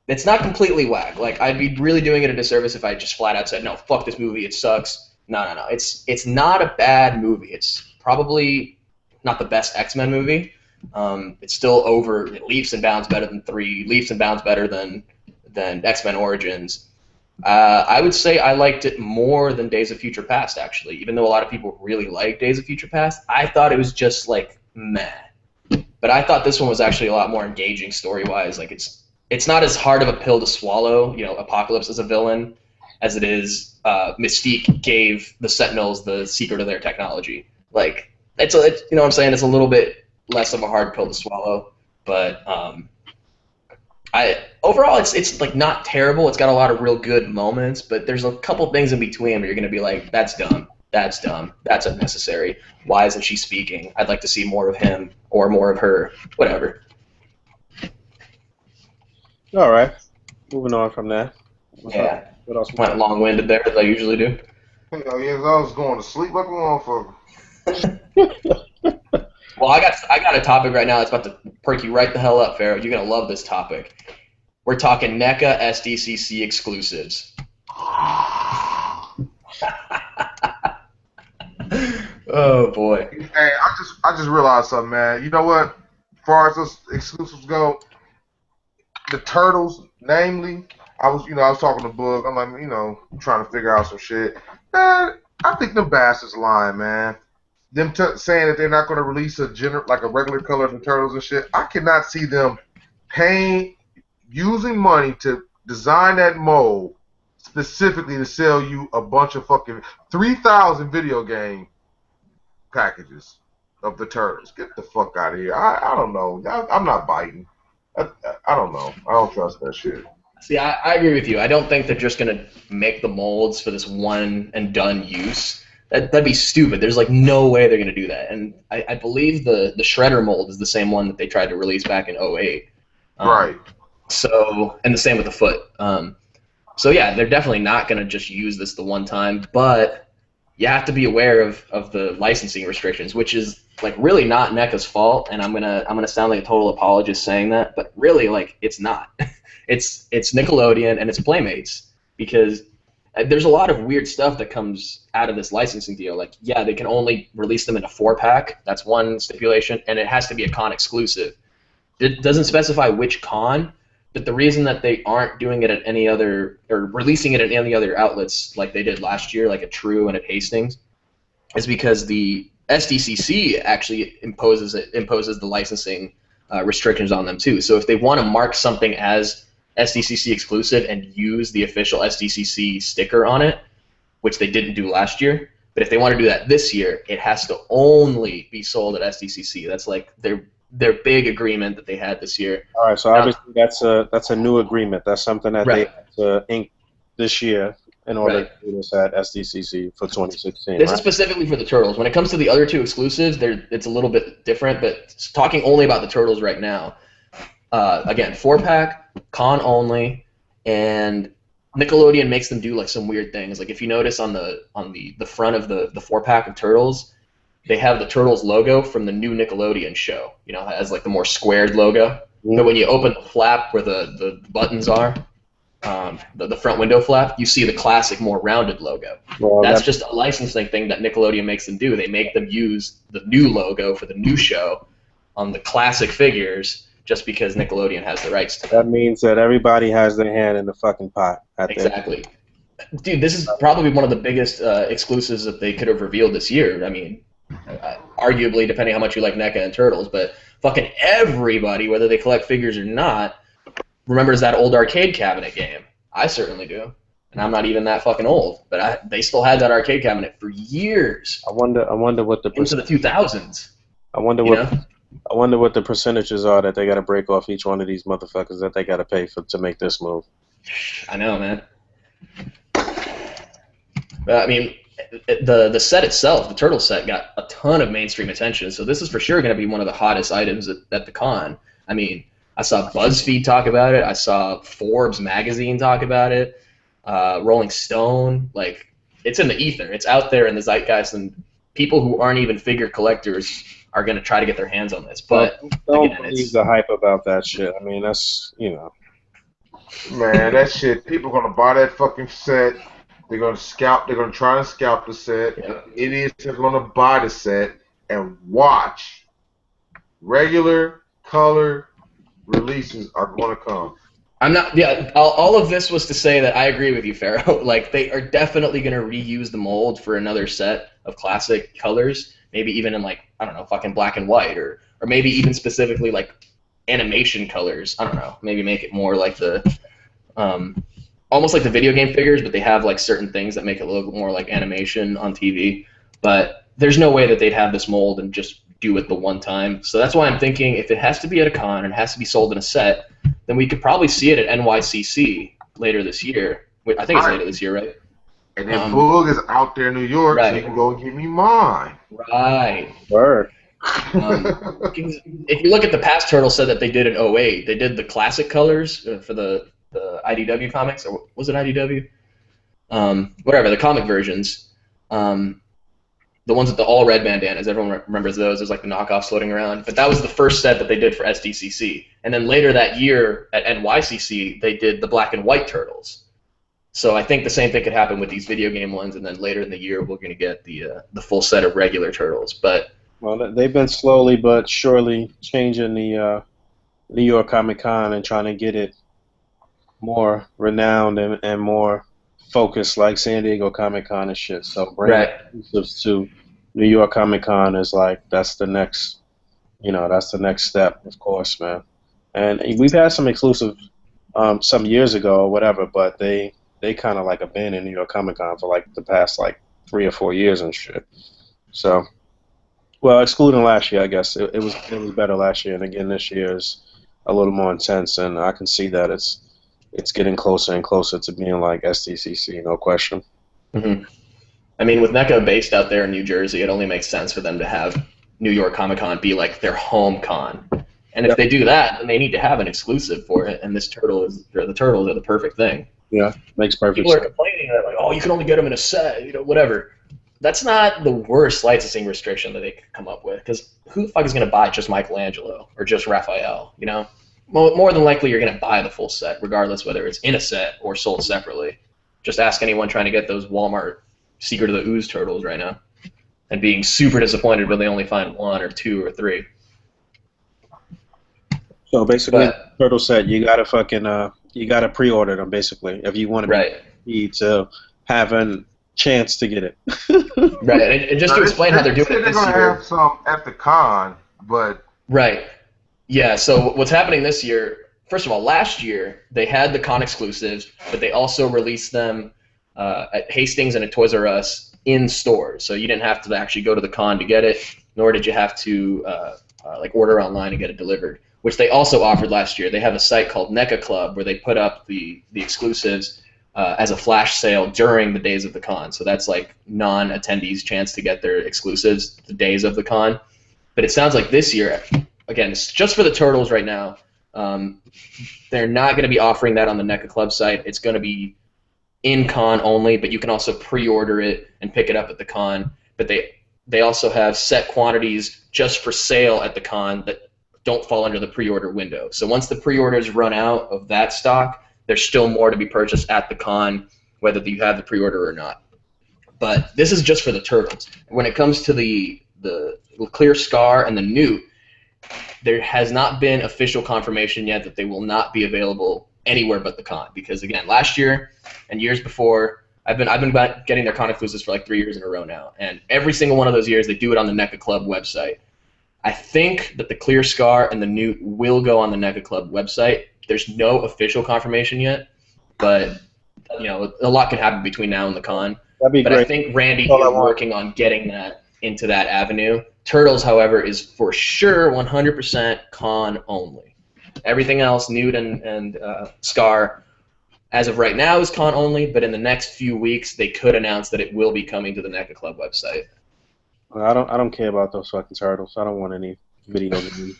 It's not completely whack. Like, I'd be really doing it a disservice if I just flat out said, no, fuck this movie, it sucks. No. It's not a bad movie. It's probably not the best X-Men movie. It's still it leaps and bounds better than 3, leaps and bounds better than X-Men Origins. I would say I liked it more than Days of Future Past, actually. Even though a lot of people really like Days of Future Past, I thought it was just, like, meh. But I thought this one was actually a lot more engaging story-wise. Like, it's not as hard of a pill to swallow, you know, Apocalypse as a villain, as it is Mystique gave the Sentinels the secret of their technology. Like, you know what I'm saying? It's a little bit less of a hard pill to swallow, but overall it's like not terrible. It's got a lot of real good moments, but there's a couple things in between where you're gonna be like, that's dumb, that's unnecessary. Why isn't she speaking? I'd like to see more of him or more of her. Whatever. All right, moving on from that. Yeah. What else? Went long-winded there, as I usually do. Hell yeah, I was going to sleep like a motherfucker. Well, I got a topic right now that's about to perk you right the hell up, Pharaoh. You're gonna love this topic. We're talking NECA SDCC exclusives. Oh boy. Hey, I just realized something, man. You know what? As far as those exclusives go, the Turtles, namely, I was talking to Boog. I'm like, trying to figure out some shit. Man, I think them bastards lying, man. Them saying that they're not going to release a regular color of the Turtles and shit. I cannot see them using money to design that mold specifically to sell you a bunch of fucking 3,000 video game packages of the Turtles. Get the fuck out of here. I don't know. I'm not biting. I don't know. I don't trust that shit. See, I agree with you. I don't think they're just going to make the molds for this one and done use. That'd be stupid. There's like no way they're going to do that. And I believe the Shredder mold is the same one that they tried to release back in 2008. Right. So, and the same with the foot. So yeah, they're definitely not going to just use this the one time, but you have to be aware of the licensing restrictions, which is like really not NECA's fault, and I'm gonna sound like a total apologist saying that, but really like it's not. it's Nickelodeon and it's Playmates, because there's a lot of weird stuff that comes out of this licensing deal. Like, yeah, they can only release them in a 4-pack. That's one stipulation, and it has to be a con exclusive. It doesn't specify which con, but the reason that they aren't doing it at any other, or releasing it at any other outlets like they did last year, like at True and at Hastings, is because the SDCC actually imposes the licensing restrictions on them too. So if they want to mark something as SDCC exclusive and use the official SDCC sticker on it, which they didn't do last year, but if they want to do that this year, it has to only be sold at SDCC. That's like their big agreement that they had this year. All right, so obviously that's a new agreement. That's something that they had to ink this year in order to do this at SDCC for 2016. This is specifically for the Turtles. When it comes to the other two exclusives, it's a little bit different, but talking only about the Turtles right now, again, 4-pack, con only, and Nickelodeon makes them do like some weird things. Like if you notice on the front of the 4-pack of Turtles, they have the Turtles logo from the new Nickelodeon show. You know, it has like the more squared logo. But when you open the flap where the buttons are, the front window flap, you see the classic, more rounded logo. Well, that's just a licensing thing that Nickelodeon makes them do. They make them use the new logo for the new show on the classic figures just because Nickelodeon has the rights to that. That means that everybody has their hand in the fucking pot. Exactly. Dude, this is probably one of the biggest exclusives that they could have revealed this year. I mean, arguably, depending how much you like NECA and Turtles, but fucking everybody, whether they collect figures or not, remembers that old arcade cabinet game. I certainly do. And I'm not even that fucking old, but they still had that arcade cabinet for years. I wonder what the into the 2000s. I wonder what the percentages are that they got to break off each one of these motherfuckers that they got to pay for to make this move. I know, man. But I mean, the set itself, the Turtle set, got a ton of mainstream attention, so this is for sure going to be one of the hottest items at the con. I mean, I saw BuzzFeed talk about it. I saw Forbes magazine talk about it. Rolling Stone, like, it's in the ether. It's out there in the zeitgeist, and people who aren't even figure collectors are going to try to get their hands on this. But don't believe the hype about that shit. I mean, that's, you know. Man, that shit, people are going to buy that fucking set. They're going to scalp. They're going to try to scalp the set. Yeah. Idiots are going to buy the set and watch. Regular color releases are going to come. I'm not. Yeah, all of this was to say that I agree with you, Pharaoh. Like, they are definitely going to reuse the mold for another set of classic colors. Maybe even in, like, I don't know, fucking black and white, or maybe even specifically like animation colors. I don't know. Maybe make it more like the almost like the video game figures, but they have like certain things that make it look more like animation on TV. But there's no way that they'd have this mold and just do it the one time. So that's why I'm thinking if it has to be at a con and it has to be sold in a set, then we could probably see it at NYCC later this year. I think it's later this year, right? And then Boog is out there in New York, so you can go and give me mine. Right. Word. If you look at the past Turtle set that they did in 2008, they did the classic colors for the IDW comics, or was it IDW? Whatever, the comic versions. The ones with the all red bandanas, everyone remembers those. There's like the knockoffs floating around. But that was the first set that they did for SDCC. And then later that year at NYCC, they did the black and white Turtles. So I think the same thing could happen with these video game ones, and then later in the year we're going to get the full set of regular Turtles. But well, they've been slowly but surely changing the New York Comic Con and trying to get it more renowned and more focused like San Diego Comic Con and shit. So bringing exclusives to New York Comic Con is like that's the next step, of course, man. And we've had some exclusive some years ago or whatever, but they kind of like abandoned New York Comic Con for like the past like 3 or 4 years and shit. So, well, excluding last year, I guess it was better last year, and again this year is a little more intense, and I can see that it's getting closer and closer to being like SDCC, no question. Mm-hmm. I mean, with NECA based out there in New Jersey, it only makes sense for them to have New York Comic Con be like their home con. And if they do that, then they need to have an exclusive for it, and the Turtles are the perfect thing. Yeah, makes perfect People are sense. complaining that like, oh, you can only get them in a set, whatever. That's not the worst licensing restriction that they could come up with, because who the fuck is going to buy just Michelangelo or just Raphael? More than likely you're going to buy the full set, regardless whether it's in a set or sold separately. Just ask anyone trying to get those Walmart Secret of the Ooze turtles right now, and being super disappointed when they only find 1 or 2 or 3. So basically, But turtle set, you gotta you gotta pre-order them basically if you want to right, be to have a chance to get it. right, and just to explain how they're doing Said it they're this gonna year. have some at the con, but Right. Yeah, so what's happening this year, first of all, last year they had the con exclusives, but they also released them at Hastings and at Toys R Us in stores. So you didn't have to actually go to the con to get it, nor did you have to like order online and get it delivered, which they also offered last year. They have a site called NECA Club where they put up the exclusives as a flash sale during the days of the con. So that's like non-attendees' chance to get their exclusives the days of the con. But it sounds like this year, again, it's just for the Turtles right now. They're not going to be offering that on the NECA Club site. It's going to be in con only, but you can also pre-order it and pick it up at the con. But they also have set quantities just for sale at the con that don't fall under the pre-order window. So once the pre-orders run out of that stock, there's still more to be purchased at the con, whether you have the pre-order or not. But this is just for the Turtles. When it comes to the Clear Scar and the Newt, there has not been official confirmation yet that they will not be available anywhere but the con. Because again, last year and years before, I've been getting their con exclusives for like 3 years in a row now, and every single one of those years they do it on the NECA Club website. I think that the Clear Scar and the Newt will go on the NECA Club website. There's no official confirmation yet, but a lot can happen between now and the con. That'd be But great. I think Randy All I is want. working on getting that into that avenue. Turtles, however, is for sure 100% con only. Everything else, Newt and Scar, as of right now, is con only. But in the next few weeks, they could announce that it will be coming to the NECA Club website. I don't care about those fucking turtles. I don't want any video games.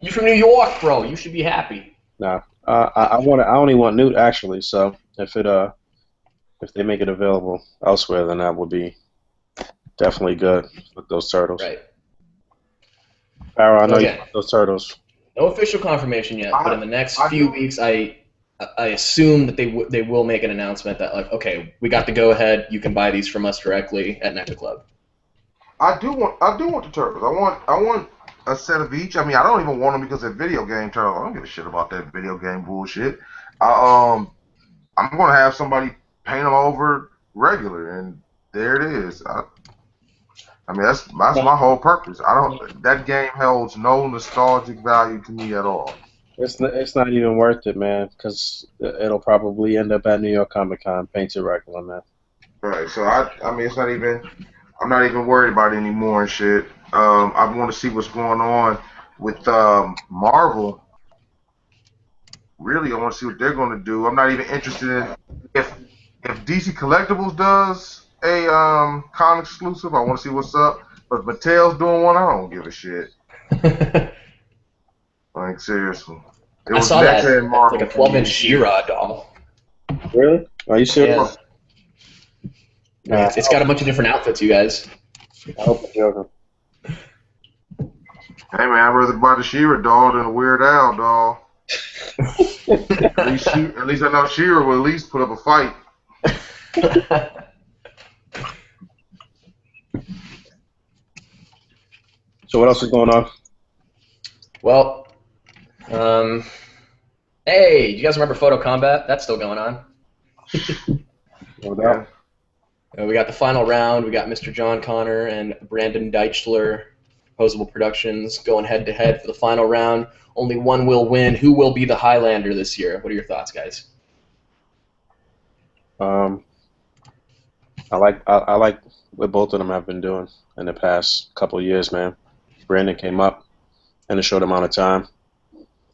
You from New York, bro? You should be happy. Nah. I only want Newt actually. So if they make it available elsewhere, then that would be definitely good with those turtles. Right. Pharaoh, I know you Okay. want those turtles. No official confirmation yet, but in the next few weeks, I assume that they will make an announcement that like, okay, we got the go ahead. You can buy these from us directly at NECA Club. I do want the turtles. I want a set of each. I mean, I don't even want them because they're video game turtles. I don't give a shit about that video game bullshit. I'm gonna have somebody paint them over regular, and there it is. I mean, that's my whole purpose. That game holds no nostalgic value to me at all. It's not even worth it, man, because it'll probably end up at New York Comic Con painted regular, man. Right. So I mean, it's not even. I'm not even worried about it anymore and shit. I want to see what's going on with Marvel. Really, I want to see what they're going to do. I'm not even interested in if DC Collectibles does a con exclusive. I want to see what's up. But if Mattel's doing one, I don't give a shit. Like seriously, I saw that. Mecca and Marvel It's like a 12-inch She-Ra doll. Really? Are you serious? Yeah. It's got a bunch of different outfits, you guys. I hope you're joking. Hey man, I'd rather buy the She-Ra doll than a Weird Al doll. At least I know She-Ra will at least put up a fight. So what else is going on? Well, hey, you guys remember Photo Combat? That's still going on. No doubt. We got the final round. We got Mr. John Connor and Brandon Deichler, Opposable Productions, going head-to-head for the final round. Only one will win. Who will be the Highlander this year? What are your thoughts, guys? I like what both of them have been doing in the past couple of years, man. Brandon came up in a short amount of time,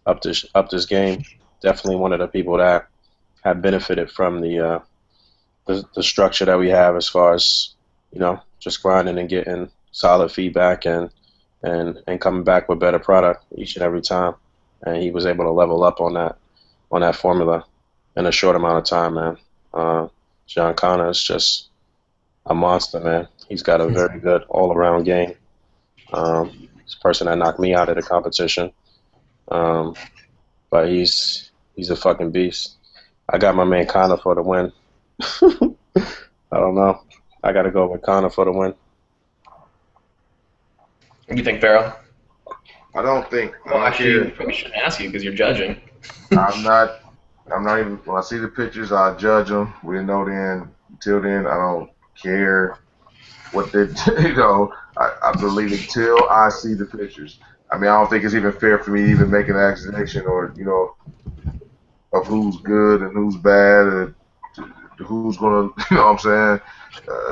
up this game. Definitely one of the people that have benefited from the structure that we have as far as just grinding and getting solid feedback and coming back with better product each and every time. And he was able to level up on that formula. in a short amount of time, man. John Connor is just a monster, man. He's got a very good all-around game. He's a person that knocked me out of the competition, but he's a fucking beast. I got my man Connor for the win. I don't know. I got to go with Connor for the win. What do you think, Pharaoh? I don't think. Well, actually, I probably shouldn't ask you because you're judging. I'm not even. When I see the pictures, I judge them. We didn't know then. Until then, I don't care what they. I believe until I see the pictures. I mean, I don't think it's even fair for me to even make an accusation or of who's good and who's bad and who's gonna. You know what I'm saying?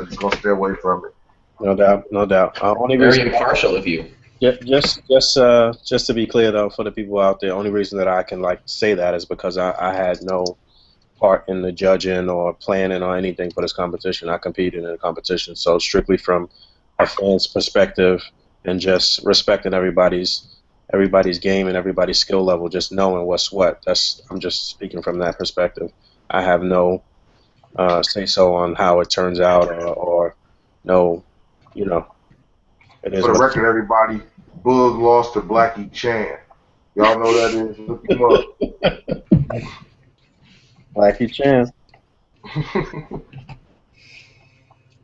Just gonna stay away from it. No doubt, no doubt. Only Very reason, impartial of you. just to be clear though, for the people out there, only reason that I can say that is because I had no part in the judging or planning or anything for this competition. I competed in the competition, so strictly from a fan's perspective and just respecting everybody's game and everybody's skill level, just knowing what's what. I'm just speaking from that perspective. I have no say so on how it turns out or no, it is. For the record, everybody, Boog lost to Blackie Chan. Y'all know that is. Look him up. Blackie Chan.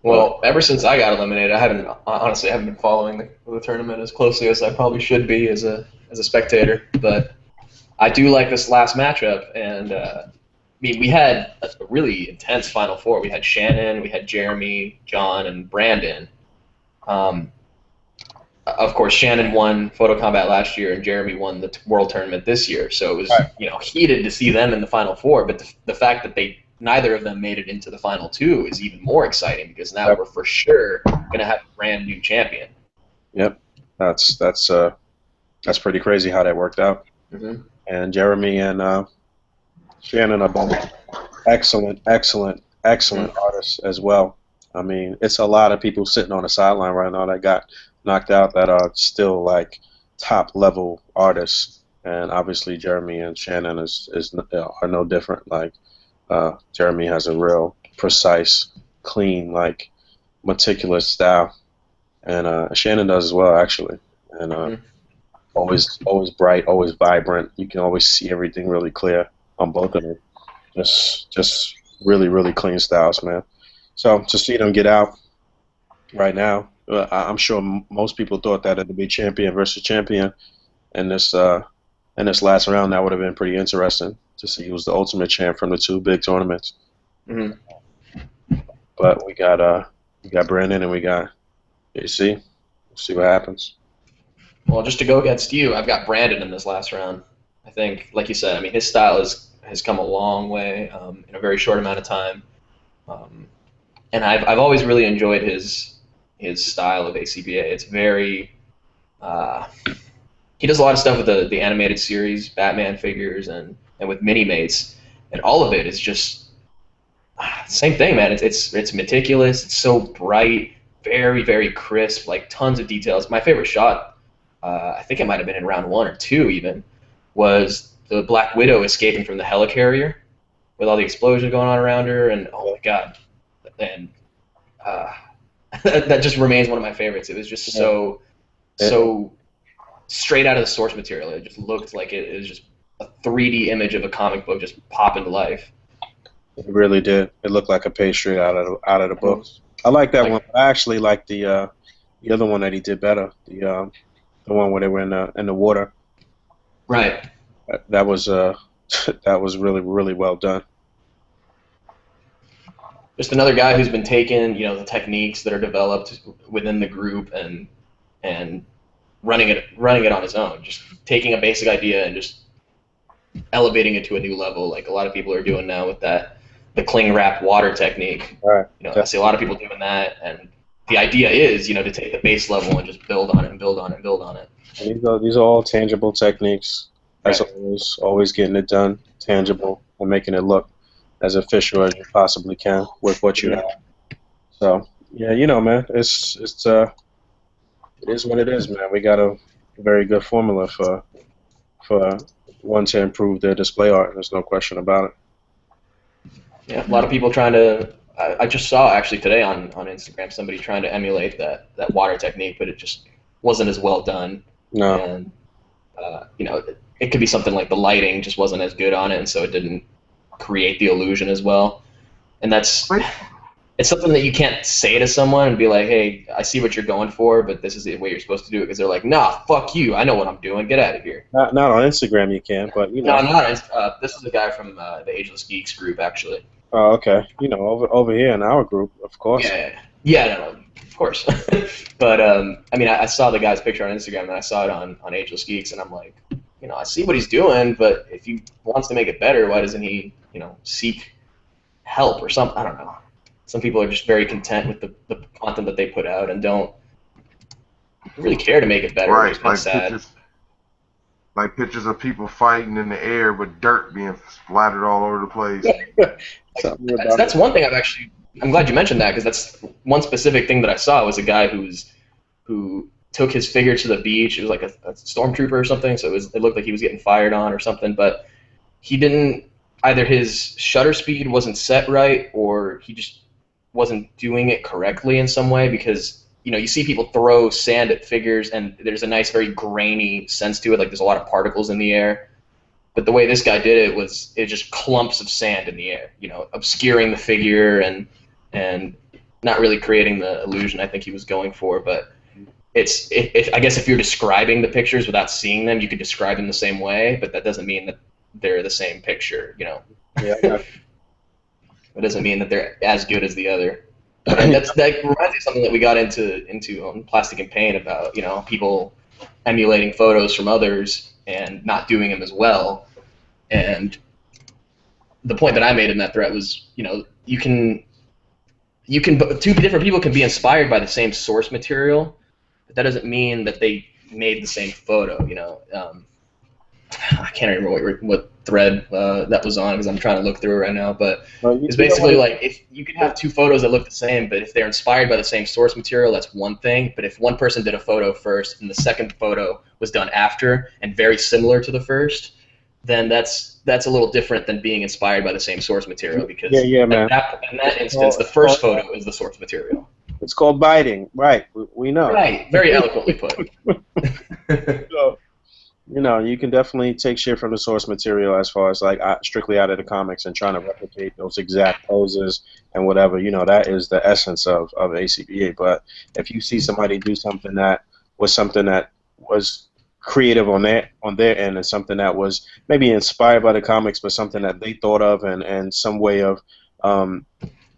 Well, ever since I got eliminated, I haven't been following the tournament as closely as I probably should be as a spectator. But I do like this last matchup, and I mean, we had a really intense Final Four. We had Shannon, we had Jeremy, John, and Brandon. Of course, Shannon won Photo Combat last year, and Jeremy won the World Tournament this year. So it was heated to see them in the Final Four. But the fact that neither of them made it into the Final Two is even more exciting because now we're for sure going to have a brand new champion. Yep, that's pretty crazy how that worked out. Mm-hmm. And Jeremy and Shannon are both excellent artists as well. I mean, it's a lot of people sitting on the sideline right now that got knocked out that are still top level artists, and obviously Jeremy and Shannon are no different. Jeremy has a real precise, clean, meticulous style, and Shannon does as well actually, and always bright, always vibrant. You can always see everything really clear on both of them. Just really clean styles, man. So to see them get out right now, I'm sure most people thought that it would be champion versus champion in this last round. That would have been pretty interesting to see who's the ultimate champ from the two big tournaments. Mm-hmm. But we got Brandon and we got A.C. We'll see what happens. Well, just to go against you, I've got Brandon in this last round. I think, like you said, I mean, his style has come a long way in a very short amount of time. And I've always really enjoyed his style of A.C.B.A. It's very he does a lot of stuff with the animated series, Batman figures, and with Mini-Mates, and all of it is just same thing, man. It's meticulous. It's so bright, very crisp, tons of details. My favorite shot, I think it might have been in round 1 or 2 even, was the Black Widow escaping from the helicarrier with all the explosions going on around her, and oh my god. And that just remains one of my favorites. It was just so straight out of the source material. It just looked like it was just a 3D image of a comic book just popping to life. It really did. It looked like a page straight out of the books. I like that one. I actually like the other one that he did better. The one where they were in the water. Right. That was really well done. Just another guy who's been taking, the techniques that are developed within the group and running it on his own. Just taking a basic idea and just elevating it to a new level, like a lot of people are doing now with the cling wrap water technique. Right. I see a lot of people doing that, and the idea is, to take the base level and just build on it and build on it and build on it. These are all tangible techniques. As Right. always getting it done, tangible, and making it look as official as you possibly can with what you have. So yeah, man, it is what it is, man. We got a very good formula for one to improve their display art. There's no question about it. Yeah, a lot of people trying to. I just saw actually today on Instagram somebody trying to emulate that water technique, but it just wasn't as well done. No. And it could be something like the lighting just wasn't as good on it, and so it didn't create the illusion as well. And it's something that you can't say to someone and be like, hey, I see what you're going for, but this is the way you're supposed to do it, because they're like, nah, fuck you, I know what I'm doing, get out of here. Not on Instagram you can, but you know. No, not this is a guy from the Ageless Geeks group, actually. Oh, okay. Over here in our group, of course. Yeah, no, of course. But I saw the guy's picture on Instagram, and I saw it on Ageless Geeks, and I'm like, I see what he's doing, but if he wants to make it better, why doesn't he, seek help or something? I don't know. Some people are just very content with the content that they put out and don't really care to make it better. Right, It's kind of sad. Pictures of people fighting in the air with dirt being splattered all over the place. That's one thing I'm glad you mentioned that, because that's one specific thing that I saw was a guy who took his figure to the beach. It was like a stormtrooper or something, so it looked like he was getting fired on or something, but he didn't, either his shutter speed wasn't set right, or he just wasn't doing it correctly in some way, because you see people throw sand at figures and there's a nice very grainy sense to it, like there's a lot of particles in the air. But the way this guy did it was just clumps of sand in the air, obscuring the figure and not really creating the illusion I think he was going for. But I guess if you're describing the pictures without seeing them, you could describe them the same way, but that doesn't mean that they're the same picture, Yeah. It doesn't mean that they're as good as the other. And that reminds me of something that we got into on Plastic and Paint about, people emulating photos from others and not doing them as well. And the point that I made in that thread was, you can two different people can be inspired by the same source material, but that doesn't mean that they made the same photo. I can't remember what thread that was on, because I'm trying to look through it right now. But it's basically like, if you can have two photos that look the same, but if they're inspired by the same source material, that's one thing. But if one person did a photo first and the second photo was done after and very similar to the first, then that's a little different than being inspired by the same source material, because man. in that instance, the first photo is the source material. It's called biting, right? We know. Right, very eloquently put. So, you can definitely take shit from the source material as far as like strictly out of the comics and trying to replicate those exact poses and whatever. That is the essence of A.C.B.A. But if you see somebody do something that was creative on their end, and something that was maybe inspired by the comics, but something that they thought of and some way of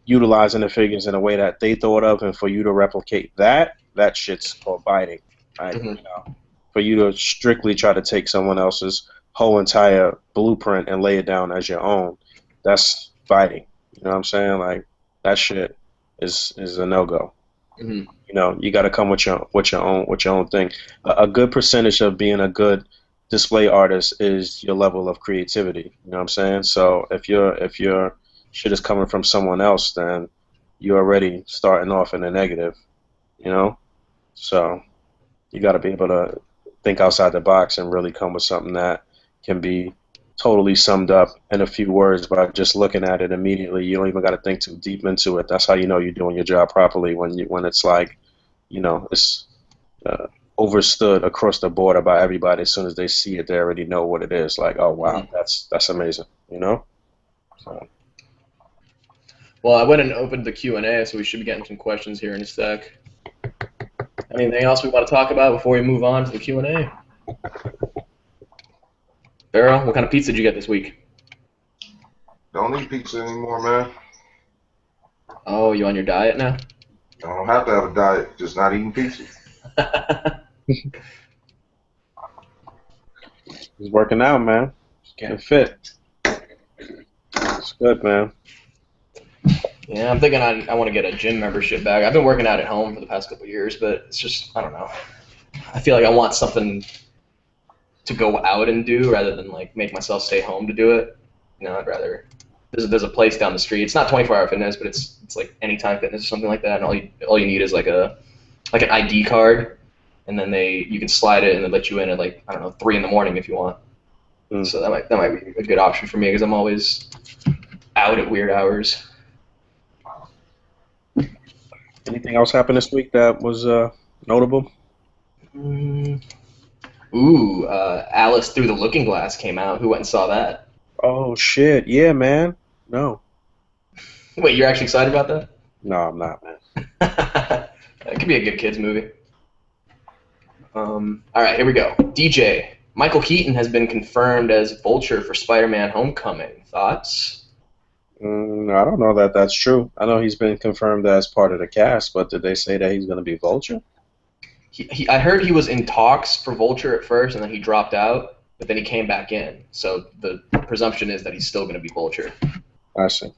utilizing the figures in a way that they thought of, and for you to replicate that shit's called biting. Right? Mm-hmm. For you to strictly try to take someone else's whole entire blueprint and lay it down as your own, that's fighting. You know what I'm saying? Like, that shit is a no-go. Mm-hmm. You got to come with your own thing. A good percentage of being a good display artist is your level of creativity. You know what I'm saying? So if your shit is coming from someone else, then you're already starting off in a negative. So you got to be able to think outside the box and really come with something that can be totally summed up in a few words by just looking at it immediately. You don't even got to think too deep into it. That's how you know you're doing your job properly, when it's like, it's overstood across the board by everybody. As soon as they see it, they already know what it is. Like, oh wow, that's amazing. So. Well, I went and opened the Q&A, so we should be getting some questions here in a sec. Anything else we want to talk about before we move on to the Q&A? Pharaoh, what kind of pizza did you get this week? Don't eat pizza anymore, man. Oh, you on your diet now? I don't have to have a diet, just not eating pizza. He's working out, man. He's getting fit. It's good, man. Yeah, I'm thinking I want to get a gym membership back. I've been working out at home for the past couple of years, but it's just, I don't know. I feel like I want something to go out and do rather than like make myself stay home to do it. I'd rather. There's a place down the street. It's not 24-hour fitness, but it's like Anytime Fitness or something like that. And all you need is like an ID card, and then you can slide it and they let you in at 3 in the morning if you want. So that might be a good option for me, because I'm always out at weird hours. Anything else happened this week that was notable? Mm. Ooh, Alice Through the Looking Glass came out. Who went and saw that? Oh shit! Yeah, man. No, Wait, you're actually excited about that? no, I'm not, man. It could be a good kids movie. All right, here we go. DJ, Michael Keaton has been confirmed as Vulture for Spider-Man: Homecoming. Thoughts? I don't know that that's true. I know he's been confirmed as part of the cast, but did they say that he's going to be Vulture? I heard he was in talks for Vulture at first, and then he dropped out, but then he came back in. So the presumption is that he's still going to be Vulture. I see.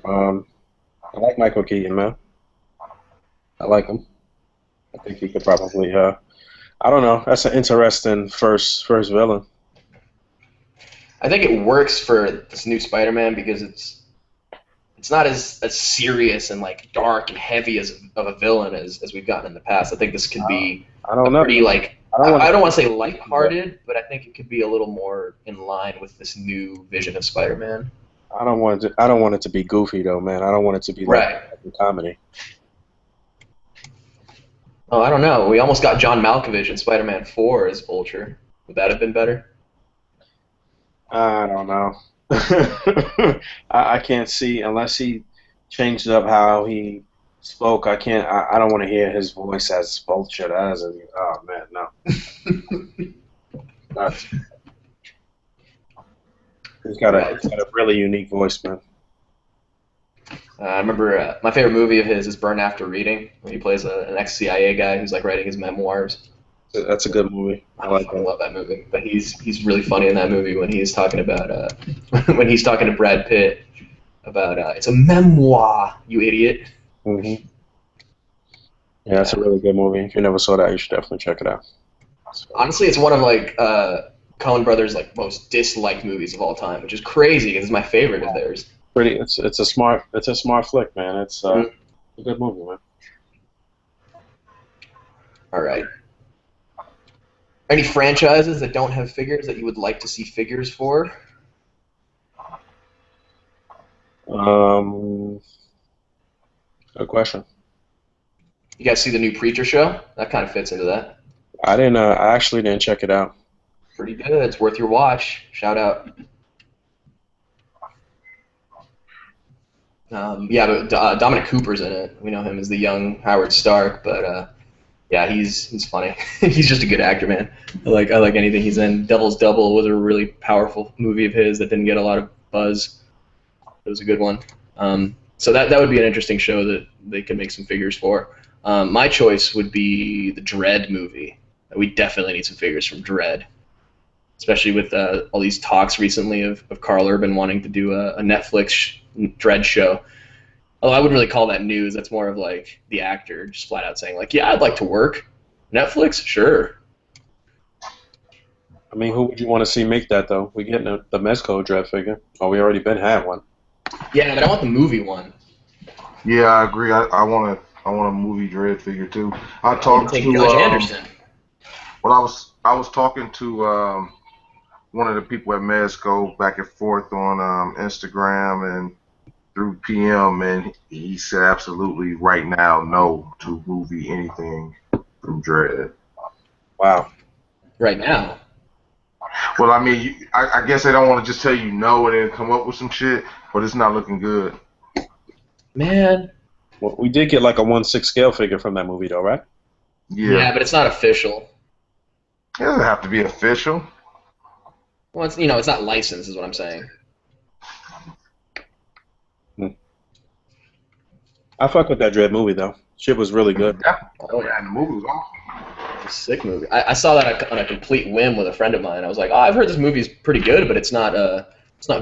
I like Michael Keaton, man. I like him. I think he could probably. I don't know. That's an interesting first villain. I think it works for this new Spider-Man because it's not as serious and like dark and heavy of a villain as we've gotten in the past. I think this could be I don't know. pretty like I don't want to say lighthearted, but I think it could be a little more in line with this new vision of Spider-Man. I don't want it to be goofy though, man. I don't want it to be like a comedy. Oh, I don't know. We almost got John Malkovich in Spider-Man 4 as Vulture. Would that have been better? I don't know. I can't see unless he changed up how he spoke. I can't. I don't want to hear his voice as Vulture. Oh man, no. He's got a really unique voice, man. I remember my favorite movie of his is Burn After Reading, where he plays an ex-CIA guy who's like writing his memoirs. That's a good movie. I love that movie. But he's really funny in that movie when he's talking about when he's talking to Brad Pitt about it's a memoir, you idiot. Mm-hmm. Yeah, it's a really good movie. If you never saw that, you should definitely check it out. Honestly, it's one of like Coen Brothers' like most disliked movies of all time, which is crazy because it's my favorite of theirs. It's a smart flick, man. It's a good movie, man. All right. Any franchises that don't have figures that you would like to see figures for? Good question. You guys see the new Preacher show? That kind of fits into that. I didn't. I actually didn't check it out. Pretty good. It's worth your watch. Shout out. But Dominic Cooper's in it. We know him as the young Howard Stark, but yeah, he's funny. He's just a good actor, man. I like anything he's in. Devil's Double was a really powerful movie of his that didn't get a lot of buzz. It was a good one. So that would be an interesting show that they could make some figures for. My choice would be the Dredd movie. We definitely need some figures from Dredd, especially with all these talks recently of Carl Urban wanting to do a Netflix Dredd show. Oh, I wouldn't really call that news. That's more of like the actor just flat out saying like, yeah, I'd like to work. Netflix? Sure. I mean, who would you want to see make that, though? We're getting the Mezco Dredd figure. Oh, we already had one. Yeah, but I want the movie one. Yeah, I agree. I want a movie Dredd figure, too. I talked to Judge Anderson. Well, I was talking to one of the people at Mezco back and forth on Instagram and through PM, and he said absolutely right now no to movie anything from Dredd. Wow. Right now? Well, I mean, I guess they don't want to just tell you no and then come up with some shit, but it's not looking good. Man. Well, we did get like a 1/6 scale figure from that movie, though, right? Yeah, but it's not official. It doesn't have to be official. Well, it's it's not licensed, is what I'm saying. I fuck with that Dredd movie though. Shit was really good. Yeah, and the movie was awesome. It's a sick movie. I saw that on a complete whim with a friend of mine. I was like, oh, I've heard this movie's pretty good, but it's not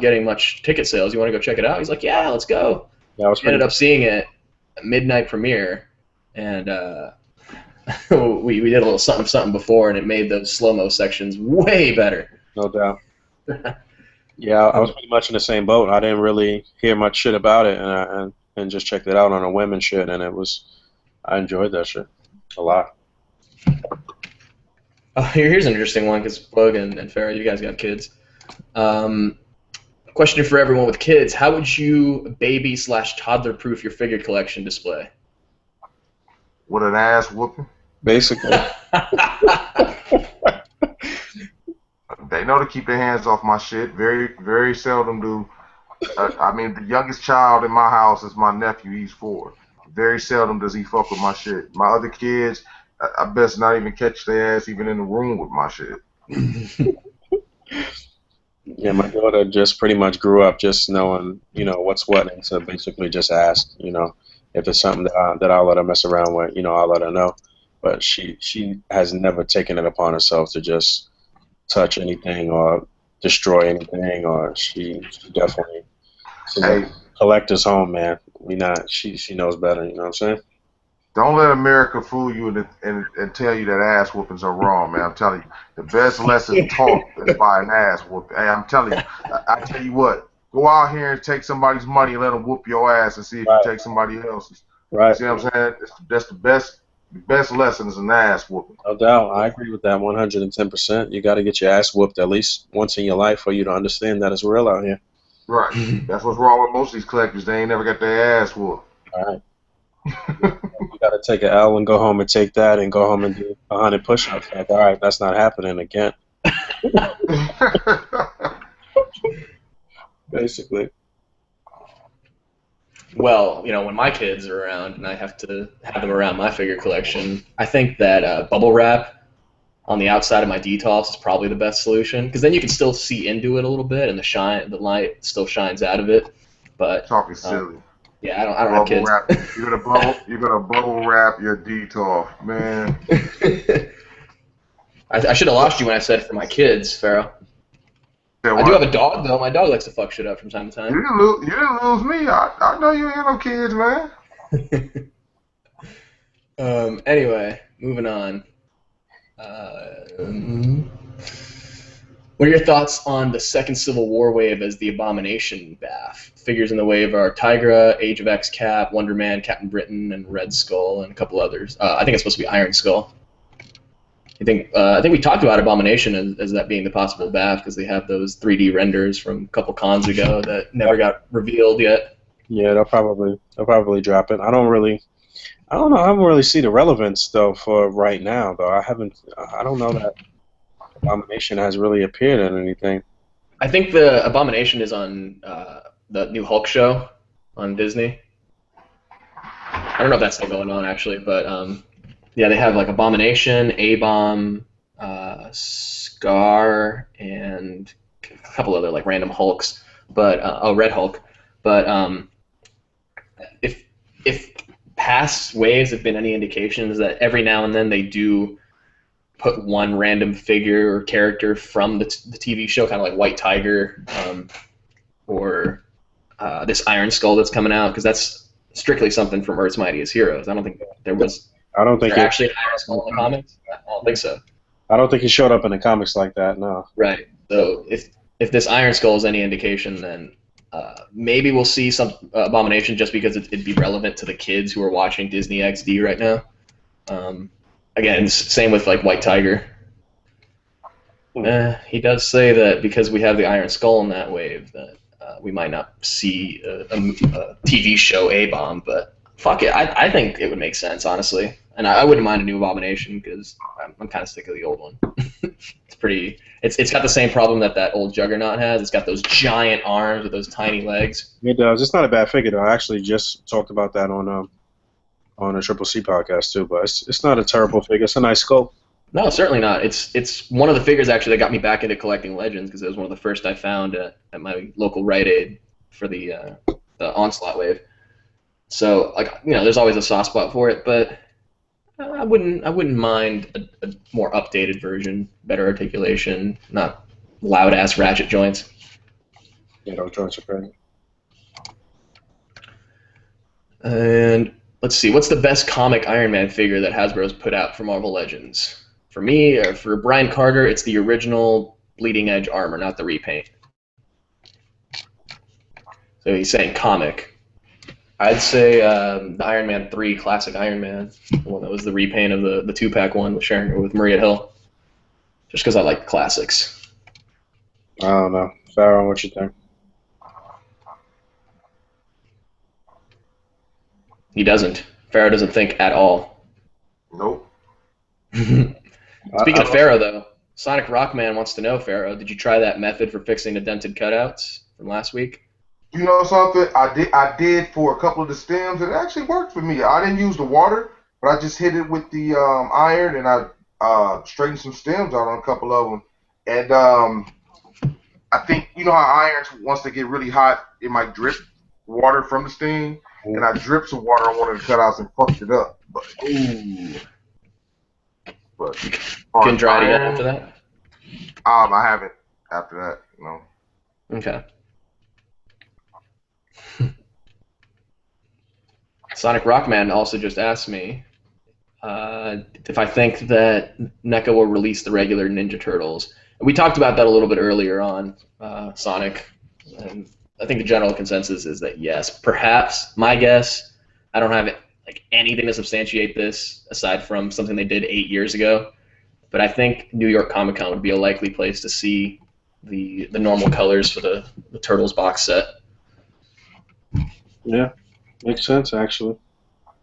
getting much ticket sales. You want to go check it out? He's like, yeah, let's go. Yeah, we ended up seeing it at midnight premiere, and we did a little something before, and it made those slow-mo sections way better. No doubt. Yeah, I was pretty much in the same boat. I didn't really hear much shit about it, and just checked it out on a whim and shit, and I enjoyed that shit a lot. Oh, here's an interesting one because Boog and Pharaoh, you guys got kids. question for everyone with kids: how would you baby/toddler-proof your figure collection display? With an ass whooping. Basically. They know to keep their hands off my shit. Very, very seldom do. I mean, the youngest child in my house is my nephew. He's 4. Very seldom does he fuck with my shit. My other kids, I best not even catch their ass even in the room with my shit. Yeah, my daughter just pretty much grew up just knowing, what's what, and so basically just ask, if it's something that I'll let her mess around with, I'll let her know. But she has never taken it upon herself to just touch anything or destroy anything, or she definitely Hey, collector's home, man. She knows better, you know what I'm saying? don't let America fool you and tell you that ass whoopings are wrong, man. I'm telling you, the best lesson taught is by an ass whooping. Hey, I'm telling you, I tell you what, go out here and take somebody's money and let them whoop your ass and see if Right. you take somebody else's. Right. See what I'm saying? That's the best lesson is an ass whooping. No doubt. I agree with that 110%. You got to get your ass whooped at least once in your life for you to understand that it's real out here. Right. That's what's wrong with most of these collectors. They ain't never got their ass whooped. All right. You got to take an L and go home and take that and go home and do 100 push-ups. Like, all right, that's not happening again. Basically. Well, when my kids are around and I have to have them around my figure collection, I think that bubble wrap on the outside of my DTOS is probably the best solution, because then you can still see into it a little bit and the light still shines out of it. But talking silly. Yeah, I don't have kids. Wrap. You're gonna bubble wrap your DTOF, man. I should have lost you when I said for my kids, Pharaoh. I do have a dog though. My dog likes to fuck shit up from time to time. You didn't lose me. I know you ain't no kids, man. Anyway, moving on. What are your thoughts on the second Civil War wave as the Abomination BAF? Figures in the wave are Tigra, Age of X Cap, Wonder Man, Captain Britain, and Red Skull, and a couple others. I think it's supposed to be Iron Skull. I think we talked about Abomination as that being the possible BAF because they have those 3D renders from a couple cons ago that never got revealed yet. Yeah, they'll probably drop it. I don't know. I haven't really seen the relevance though for right now though. I don't know that Abomination has really appeared in anything. I think the Abomination is on the new Hulk show on Disney. I don't know if that's still going on actually, but yeah, they have like Abomination, A-Bomb, Scar, and a couple other like random Hulks. But Red Hulk. But if past waves have been any indications that every now and then they do put one random figure or character from the TV show, kind of like White Tiger, or this Iron Skull that's coming out, because that's strictly something from Earth's Mightiest Heroes. I don't think there was. I don't think actually an Iron Skull in the comics. I don't think so. I don't think he showed up in the comics like that. No. Right. So if this Iron Skull is any indication, then maybe we'll see some Abomination just because it'd be relevant to the kids who are watching Disney XD right now. Again, same with like White Tiger. He does say that because we have the Iron Skull in that wave, that we might not see a TV show A-Bomb, but fuck it, I think it would make sense, honestly. And I wouldn't mind a new Abomination because I'm kind of sick of the old one. It's got the same problem that old Juggernaut has. It's got those giant arms with those tiny legs. It does. It's not a bad figure though. I actually just talked about that on a Triple C podcast too. But it's not a terrible figure. It's a nice sculpt. No, certainly not. It's one of the figures actually that got me back into collecting Legends because it was one of the first I found at my local Rite Aid for the Onslaught wave. So there's always a soft spot for it, but I wouldn't mind a more updated version, better articulation, not loud ass ratchet joints. Yeah, those joints are great. And let's see, what's the best comic Iron Man figure that Hasbro's put out for Marvel Legends? For me, or for Brian Carter, it's the original Bleeding Edge armor, not the repaint. So he's saying comic. I'd say the Iron Man 3 Classic Iron Man, the one that was the repaint of the 2-pack one with Maria Hill, just because I like classics. I don't know. Pharaoh, what you think? He doesn't. Pharaoh doesn't think at all. Nope. Speaking of Pharaoh, though, Sonic Rockman wants to know, Pharaoh, did you try that method for fixing the dented cutouts from last week? You know something? I did for a couple of the stems, and it actually worked for me. I didn't use the water, but I just hit it with the iron, and I straightened some stems out on a couple of them. And I think you know how irons, once they get really hot, it might drip water from the sting, and I dripped some water on one of the cutouts and fucked it up. But Couldn't try it again after that? I haven't after that. No. Okay. Sonic Rockman also just asked me if I think that NECA will release the regular Ninja Turtles. And we talked about that a little bit earlier on, Sonic, and I think the general consensus is that yes. Perhaps, my guess, I don't have anything to substantiate this aside from something they did 8 years ago, but I think New York Comic Con would be a likely place to see the normal colors for the Turtles box set. Yeah, makes sense actually.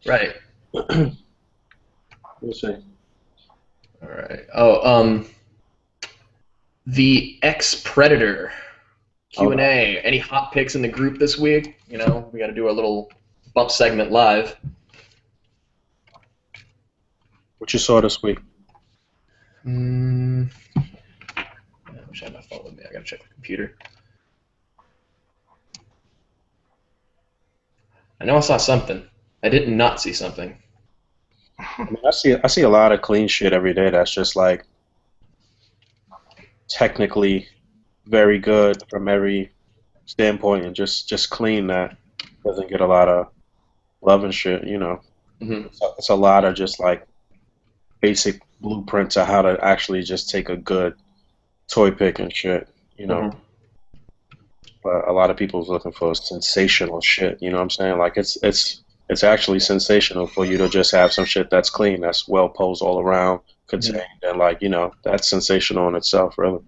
Right. We'll see. All right. Oh, the X-Predator Q&A. Any hot picks in the group this week? You know, we got to do a little bump segment live. What you saw this week? I wish I had my phone with me. I got to check the computer. I know I saw something. I did not see something. I mean, I see a lot of clean shit every day that's just like technically very good from every standpoint and just clean that doesn't get a lot of love and shit, you know. Mm-hmm. It's a lot of just like basic blueprints of how to actually just take a good toy pick and shit, you know. Mm-hmm. But a lot of people's looking for sensational shit, you know what I'm saying? Like it's actually sensational for you to just have some shit that's clean, that's well posed all around, contained, and like, you know, that's sensational in itself, really.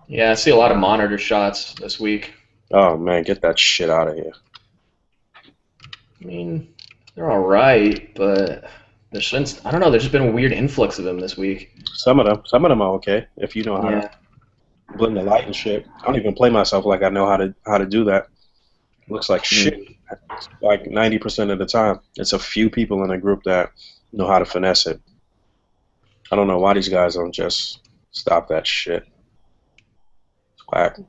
Yeah, I see a lot of monitor shots this week. Oh man, get that shit out of here. I mean, they're all right, but there's been, I don't know, there's just been a weird influx of them this week. Some of them are okay if you know how to blend the light and shit. I don't even play myself like I know how to do that. Looks like shit. Like 90% of the time, it's a few people in a group that know how to finesse it. I don't know why these guys don't just stop that shit. It's whack.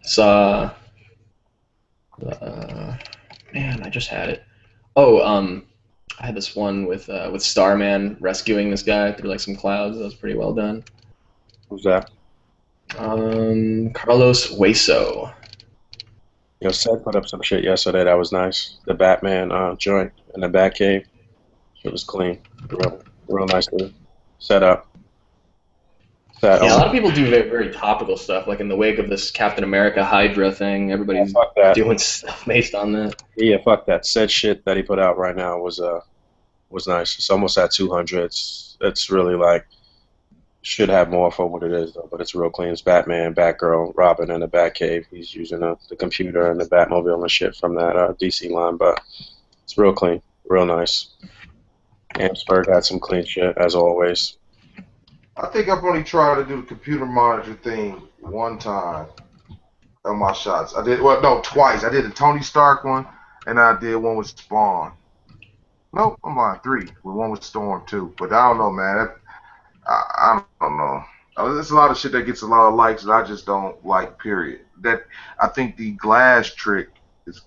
Saw. Man, I just had it. Oh, I had this one with Starman rescuing this guy through like some clouds. That was pretty well done. Who's that? Carlos Hueso. Yo, Seth put up some shit yesterday that was nice. The Batman joint in the Batcave. It was clean. Real nicely set up. Yeah, a lot of people do very, very topical stuff, like in the wake of this Captain America Hydra thing. Everybody's doing stuff based on that. Yeah, fuck that. Said shit that he put out right now was nice. It's almost at 200. It's really like should have more for what it is though, but it's real clean. It's Batman, Batgirl, Robin in the Batcave. He's using the computer and the Batmobile and shit from that DC line, but it's real clean, real nice. Amsberg had some clean shit as always. I think I've only tried to do the computer monitor thing one time on my shots. Twice. I did the Tony Stark one, and I did one with Spawn. Nope, I'm lying. 3 with one with Storm too. But I don't know, man. I don't know. There's a lot of shit that gets a lot of likes that I just don't like. Period. That I think the glass trick is.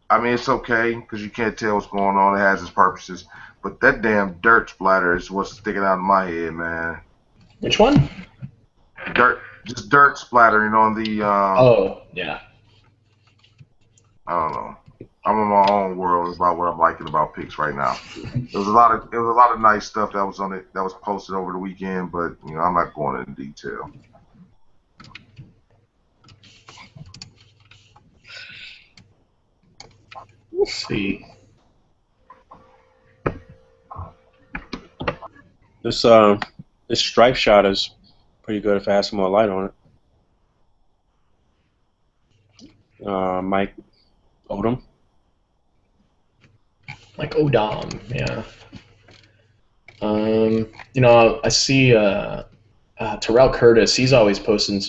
I mean, it's okay because you can't tell what's going on. It has its purposes. But that damn dirt splatter is what's sticking out of my head, man. Which one? Just dirt splattering on the. Oh yeah. I don't know. I'm in my own world about what I'm liking about picks right now. There was a lot of nice stuff that was on it that was posted over the weekend, but you know I'm not going into detail. Let's see. This stripe shot is pretty good if I had some more light on it. Mike Odom. Like Odom, yeah. You know, I see Terrell Curtis. He's always posting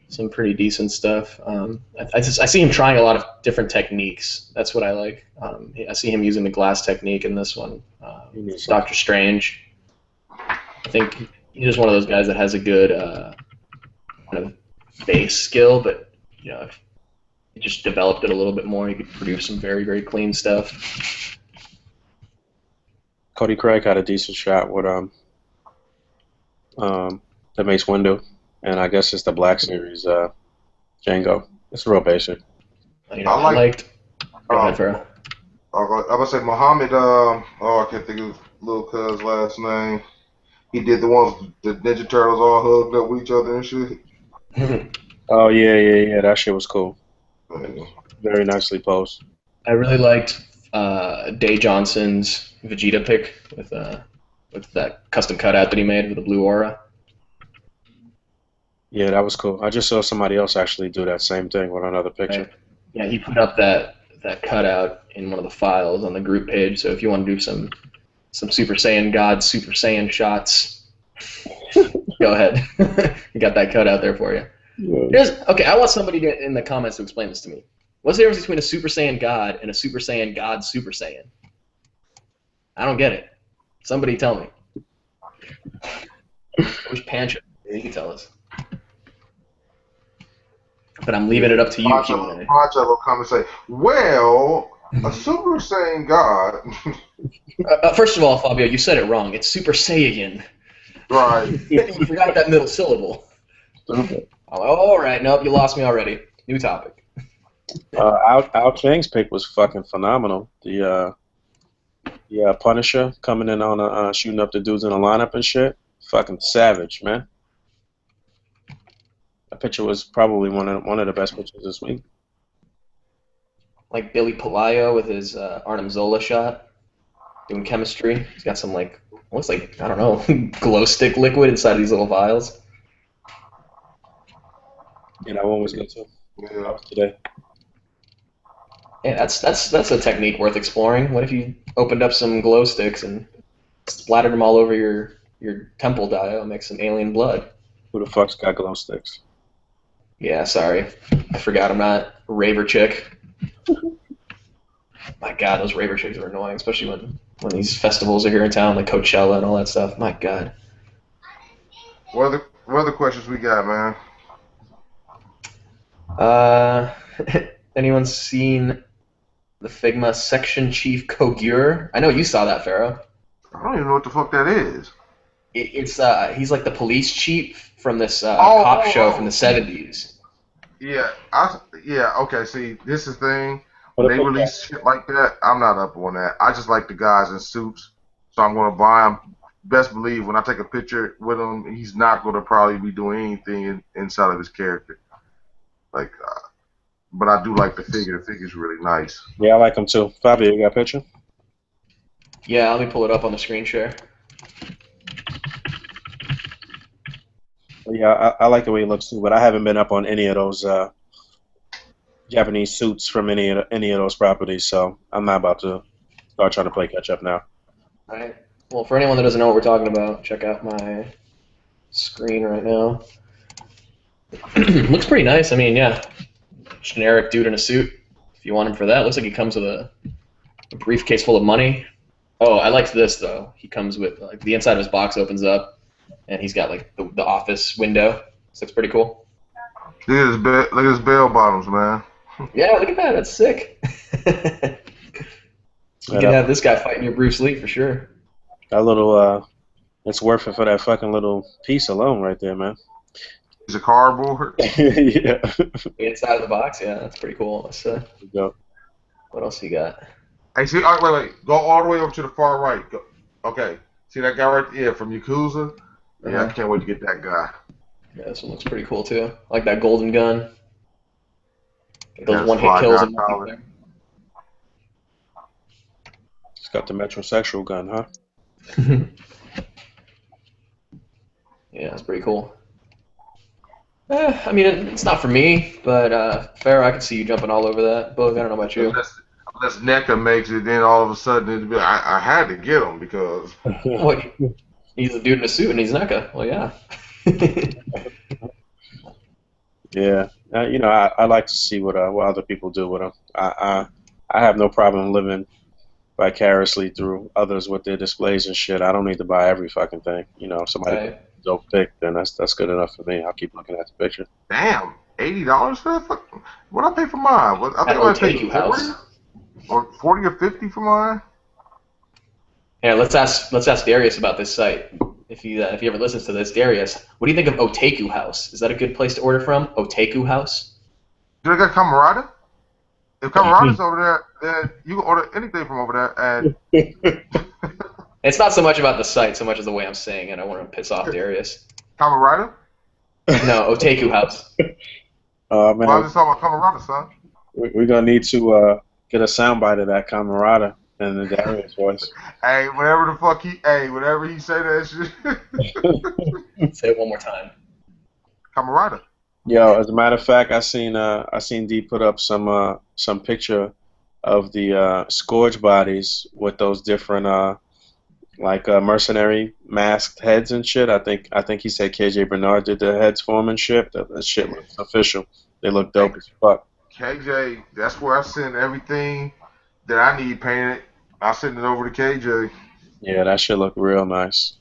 some pretty decent stuff. I see him trying a lot of different techniques. That's what I like. I see him using the glass technique in this one. Doctor Strange. I think he's just one of those guys that has a good kind of base skill, but you know, if he just developed it a little bit more, he could produce some very, very clean stuff. Cody Craig had a decent shot with the Mace Windu, and I guess it's the Black Series Django. It's real basic. You know, I liked. Go ahead, Pharaoh. I'm gonna say Muhammad. I can't think of little cuz last name. He did the ones the Ninja Turtles all hugged up with each other and shit. Oh yeah. That shit was cool. Very nicely posed. I really liked Day Johnson's Vegeta pick with that custom cutout that he made with the blue aura. Yeah, that was cool. I just saw somebody else actually do that same thing with another picture. Right. Yeah, he put up that cutout in one of the files on the group page. So if you want to do some Super Saiyan God, Super Saiyan shots, go ahead. You got that cutout there for you. Yeah. Okay, I want somebody in the comments to explain this to me. What's the difference between a Super Saiyan God and a Super Saiyan God Super Saiyan? I don't get it. Somebody tell me. I wish Pancho, he can tell us. But I'm leaving it up to you, Q&A. Pancho will come and say, well, a Super Saiyan God. First of all, Fabio, you said it wrong. It's Super Saiyan. Right. You forgot that middle syllable. All right, nope, you lost me already. New topic. Al Chang's pick was fucking phenomenal. The Punisher coming in on shooting up the dudes in the lineup and shit. Fucking savage, man. That picture was probably one of the best pictures this week. Like Billy Palaio with his Arnim Zola shot, doing chemistry. He's got some looks like, I don't know, glow stick liquid inside these little vials. Yeah, that one was good too. Yeah. That was today. Yeah, that's a technique worth exploring. What if you opened up some glow sticks and splattered them all over your temple dial and make some alien blood? Who the fuck's got glow sticks? Yeah, sorry. I forgot I'm not a raver chick. My God, those raver chicks are annoying, especially when these festivals are here in town, like Coachella and all that stuff. My God. What other questions we got, man? Anyone seen the Figma Section Chief Kogure? I know you saw that, Pharaoh. I don't even know what the fuck that is. It's he's like the police chief from this cop show from the 70s. Yeah, okay, see, this is the thing. When What they the fuck release shit like that, I'm not up on that. I just like the guys in suits, so I'm going to buy them. Best believe when I take a picture with him, he's not going to probably be doing anything inside of his character. But I do like the figure. The figure's really nice. Yeah, I like him too. Fabio, you got a picture? Yeah, let me pull it up on the screen share. Yeah, I like the way he looks too, but I haven't been up on any of those Japanese suits from any of those properties, so I'm not about to start trying to play catch up now. All right. Well, for anyone that doesn't know what we're talking about, check out my screen right now. Looks pretty nice. I mean, yeah, generic dude in a suit. If you want him for that, looks like he comes with a briefcase full of money. Oh, I liked this though. He comes with the inside of his box opens up, and he's got the office window. This looks pretty cool. Look at his bell bottoms, man. Yeah, look at that. That's sick. You can have this guy fighting your Bruce Lee for sure. That little, it's worth it for that fucking little piece alone right there, man. He's a cardboard. Yeah. Inside of the box, yeah, that's pretty cool. Let's, Go. what else you got? Hey, see, wait. Go all the way over to the far right. Go. Okay. See that guy right there from Yakuza? Yeah, I can't wait to get that guy. Yeah, this one looks pretty cool too. I like that golden gun. Get those Yeah, one-hit kills. there. It's got the metrosexual gun, huh? Yeah, that's pretty cool. I mean, it's not for me, but Pharaoh, I can see you jumping all over that. Boog, I don't know about you. Unless NECA makes it, then all of a sudden it'd be, I had to get him because What? He's a dude in a suit and he's NECA. Well, yeah. Yeah, I like to see what other people do with them. I have no problem living vicariously through others with their displays and shit. I don't need to buy every fucking thing. If somebody Right. dope pick, then that's good enough for me. I'll keep looking at the picture. damn, $80 for that. What I pay for mine? I At think I paid Otaku 40 House. or 40 or 50 for mine. Yeah, let's ask Darius about this site. If he ever listens to this, Darius, what do you think of Otaku House? Is that a good place to order from? Otaku House? Do they got Camarada? If Camarada's over there, then you can order anything from over there. And It's not so much about the site, so much as the way I'm saying it. I want to piss off Darius. Camarada? No, Otaku House. Man, Well, I was just talking about Camarada, son. we're gonna need to get a soundbite of that Camarada in the Darius voice. Hey, whenever he say that shit. Say it one more time. Camarada. Yo, as a matter of fact, I seen D put up some picture of the Scourge bodies with those different mercenary masked heads and shit. I think he said KJ Bernard did the heads for him and shit. That shit looks official. They look dope as fuck. KJ, that's where I send everything that I need painted. I send it over to KJ. Yeah, that shit look real nice.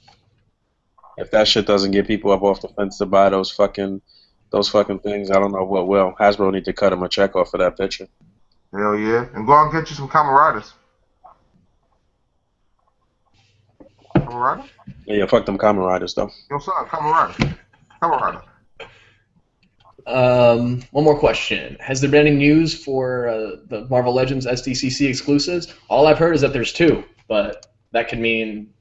If that shit doesn't get people up off the fence to buy those fucking things, I don't know what will. Hasbro need to cut him a check off for that picture. Hell yeah. And go out and get you some Camaradas. Camarada? Yeah, fuck them Kamen Riders though. Yo, son, Camarada. Camarada. One more question. Has there been any news for the Marvel Legends SDCC exclusives? All I've heard is that there's 2, but that could mean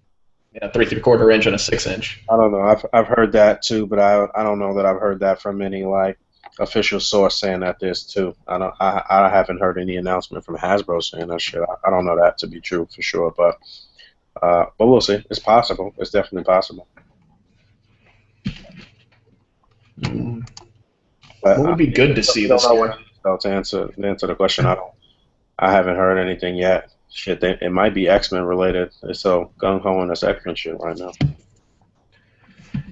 3 3/4 inch and a 6-inch. I don't know. I've heard that too, but I don't know that I've heard that from any official source saying that there's 2. I haven't heard any announcement from Hasbro saying that shit. I don't know that to be true for sure, but we'll see. It's possible. It's definitely possible. But What would be good to see this year? To answer the question, I haven't heard anything yet. Shit, it might be X-Men related. They're so gung ho on this X-Men shit right now.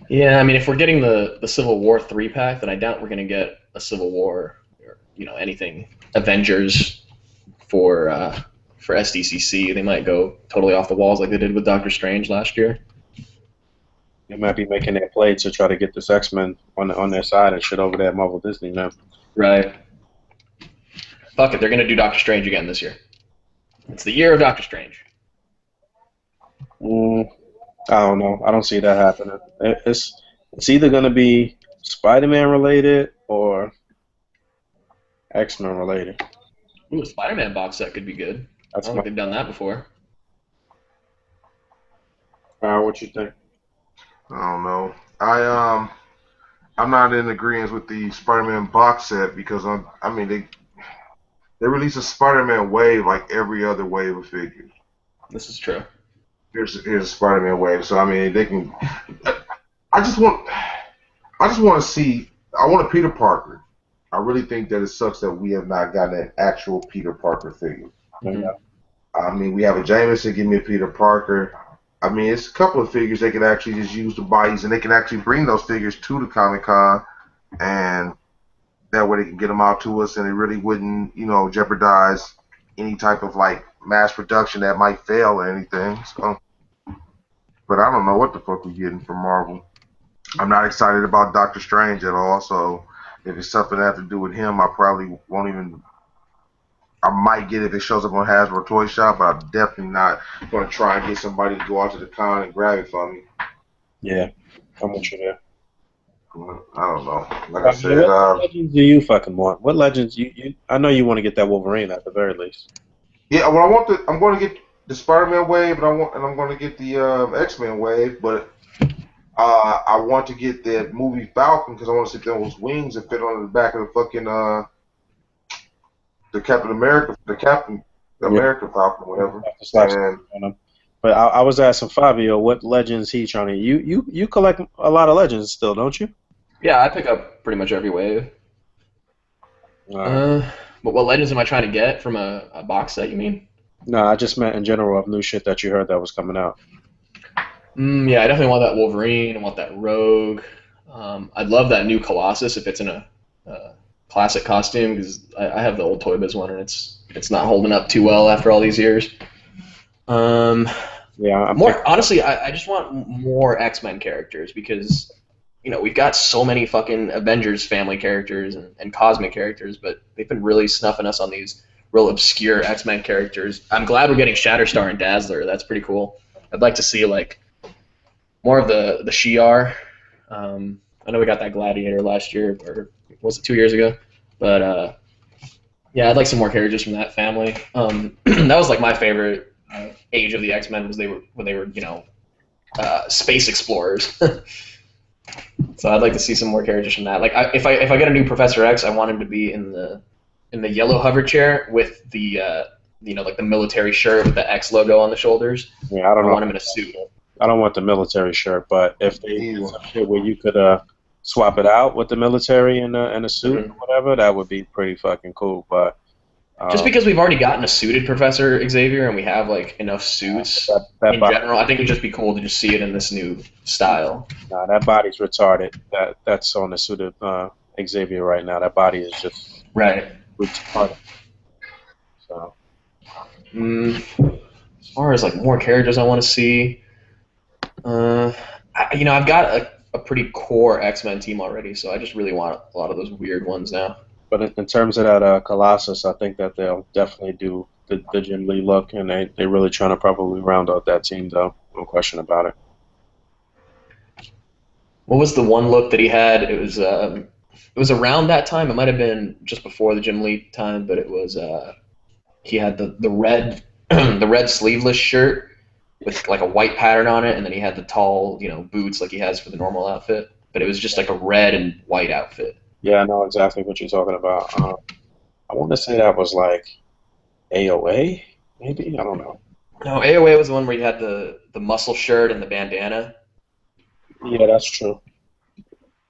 Yeah, I mean, if we're getting the Civil War 3-pack, then I doubt we're gonna get a Civil War or anything Avengers for SDCC. They might go totally off the walls like they did with Doctor Strange last year. They might be making their play to try to get this X-Men on their side and shit over there at Marvel Disney now. Right. Fuck it, they're gonna do Doctor Strange again this year. It's the year of Doctor Strange. I don't know. I don't see that happening. It's either gonna be Spider-Man related or X-Men related. Ooh, a Spider-Man box set could be good. I don't think they've done that before. What you think? I don't know. I'm not in agreement with the Spider-Man box set because they release a Spider-Man wave like every other wave of figures. This is true. Here's a Spider-Man wave. So I mean, they can. I just want to see. I want a Peter Parker. I really think that it sucks that we have not gotten an actual Peter Parker figure. Mm-hmm. I mean, we have a Jameson. Give me a Peter Parker. I mean, it's a couple of figures they could actually just use the bodies, and they can actually bring those figures to the Comic-Con, and that way they can get them out to us, and it really wouldn't, jeopardize any type of mass production that might fail or anything. So, but I don't know what the fuck we're getting from Marvel. I'm not excited about Doctor Strange at all. So if it's something that has to do with him, I probably won't even. I might get it if it shows up on Hasbro Toy Shop, but I'm definitely not going to try and get somebody to go out to the con and grab it for me. Yeah, I'm with you there. I don't know. Like I said, what legends do you fucking want? What legends you? I know you want to get that Wolverine at the very least. Yeah, well, I'm going to get the Spider-Man wave, and I'm going to get the X-Men wave, but I want to get that movie Falcon because I want to see those wings that fit on the back of the fucking the Captain America Falcon, whatever. But I was asking Fabio what legends he trying to. You collect a lot of legends still, don't you? Yeah, I pick up pretty much every wave. Uh, But what legends am I trying to get from a box set, you mean? no, I just meant in general of new shit that you heard that was coming out. Yeah, I definitely want that Wolverine. I want that Rogue. I'd love that new Colossus if it's in a classic costume because I have the old Toy Biz one and it's not holding up too well after all these years. Yeah, Honestly, I just want more X-Men characters because we've got so many fucking Avengers family characters and cosmic characters, but they've been really snuffing us on these real obscure X-Men characters. I'm glad we're getting Shatterstar and Dazzler. That's pretty cool. I'd like to see like more of the Shi'ar. I know we got that Gladiator last year, or was it 2 years ago? But yeah, I'd like some more characters from that family. That was like my favorite age of the X-Men was when they were space explorers. So I'd like to see some more characters from that. Like if I get a new Professor X, I want him to be in the yellow hover chair with the like the military shirt with the X logo on the shoulders. Yeah, I don't I know. want him in a suit. I don't want the military shirt, but if they did some shit where you could swap it out with the military and a suit or whatever, that would be pretty fucking cool. But just because we've already gotten a suited Professor Xavier and we have like enough suits in general, I think it'd just be cool to just see it in this new style. Nah, that body's retarded. That's on the suited Xavier right now. That body is just retarded. So as far as like more characters I want to see, I've got a pretty core X-Men team already, so I just really want a lot of those weird ones now. But in terms of that Colossus, I think that they'll definitely do the Jim Lee look, and they're really trying to probably round out that team, though. No question about it. What was the one look that he had? It was around that time. It might have been just before the Jim Lee time, but it was he had the red the red sleeveless shirt with like a white pattern on it, and then he had the tall boots like he has for the normal outfit. But it was just like a red and white outfit. Yeah, I know exactly what you're talking about. I want to say that was like AOA, maybe? I don't know. No, AOA was the one where you had the muscle shirt and the bandana. Yeah, that's true.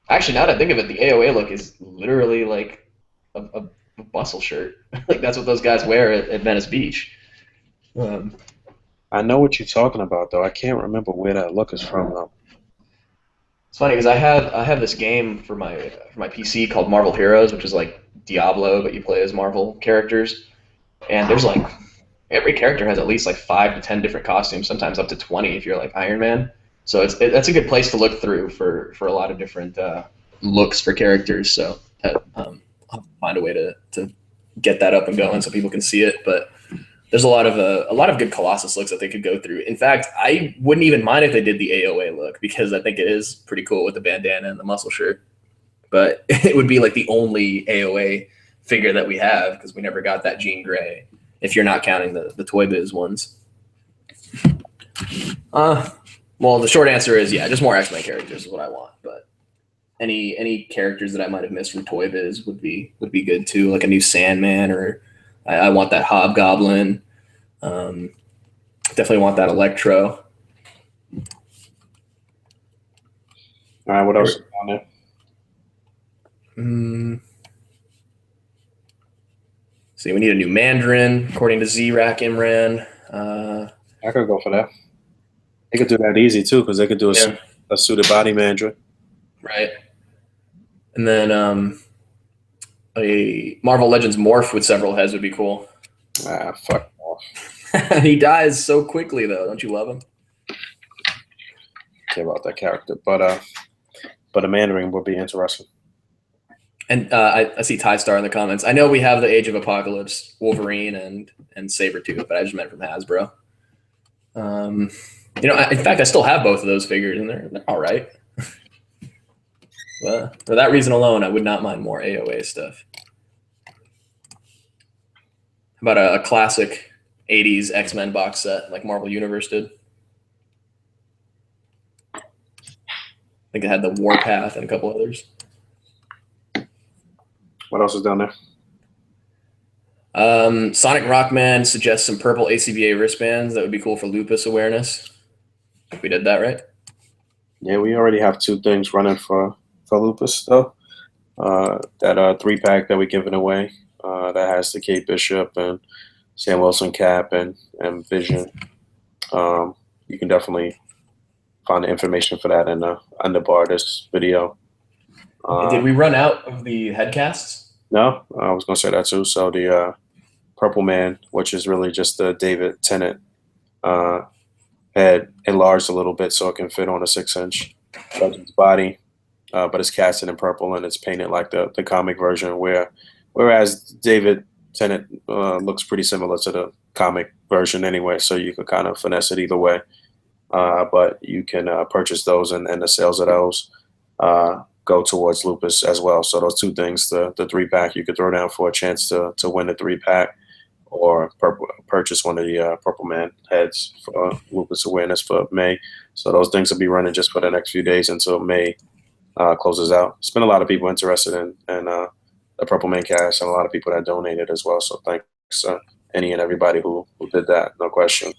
Actually, now that I think of it, the AOA look is literally like a muscle shirt. Like that's what those guys wear at Venice Beach. I know what you're talking about, though. I can't remember where that look is from, though. It's funny because I have this game for my PC called Marvel Heroes, which is like Diablo, but you play as Marvel characters. And there's like every character has at least like 5 to 10 different costumes, sometimes up to 20 if you're like Iron Man. So that's a good place to look through for a lot of different looks for characters. So I'll find a way to get that up and going so people can see it. But there's a lot of good Colossus looks that they could go through. In fact, I wouldn't even mind if they did the AOA look because I think it is pretty cool with the bandana and the muscle shirt. But it would be like the only AOA figure that we have because we never got that Jean Grey, if you're not counting the Toy Biz ones. Well, the short answer is yeah, just more X-Men characters is what I want. But any characters that I might have missed from Toy Biz would be good too, like a new Sandman or I want that Hobgoblin. Definitely want that Electro. All right, what else is on there? See, we need a new Mandarin, according to Z-Rack Imran. I could go for that. They could do that easy, too, because they could do a suited body Mandarin. Right. And then a Marvel Legends Morph with several heads would be cool. Fuck off. He dies so quickly, though. Don't you love him? Care about that character, but a Mandarin would be interesting. And I see Ty Star in the comments. I know we have the Age of Apocalypse, Wolverine, and Sabretooth, but I just meant from Hasbro. In fact, I still have both of those figures, and they're all right. Well, for that reason alone, I would not mind more AOA stuff. How about a classic 80s X-Men box set like Marvel Universe did? I think it had the Warpath and a couple others. What else is down there? Sonic Rockman suggests some purple A.C.B.A. wristbands that would be cool for lupus awareness. We did that, right? Yeah, we already have 2 things running for for Lupus though. That 3-pack that we're giving away that has the Kate Bishop and Sam Wilson cap and Vision. You can definitely find the information for that in the underbar this video. Did we run out of the headcasts? No, I was gonna say that too. So the Purple Man, which is really just the David Tennant head enlarged a little bit so it can fit on a 6-inch body, but it's casted in purple and it's painted like the comic version. Whereas David Tennant looks pretty similar to the comic version anyway, so you can kind of finesse it either way. But you can purchase those, and the sales of those go towards Lupus as well. So those two things, the 3-pack, you could throw down for a chance to win the 3-pack, or purchase one of the Purple Man heads for Lupus awareness for May. So those things will be running just for the next few days until May closes out. It's been a lot of people interested in the Purple Man cast, and a lot of people that donated as well. So thanks any and everybody who did that, no question.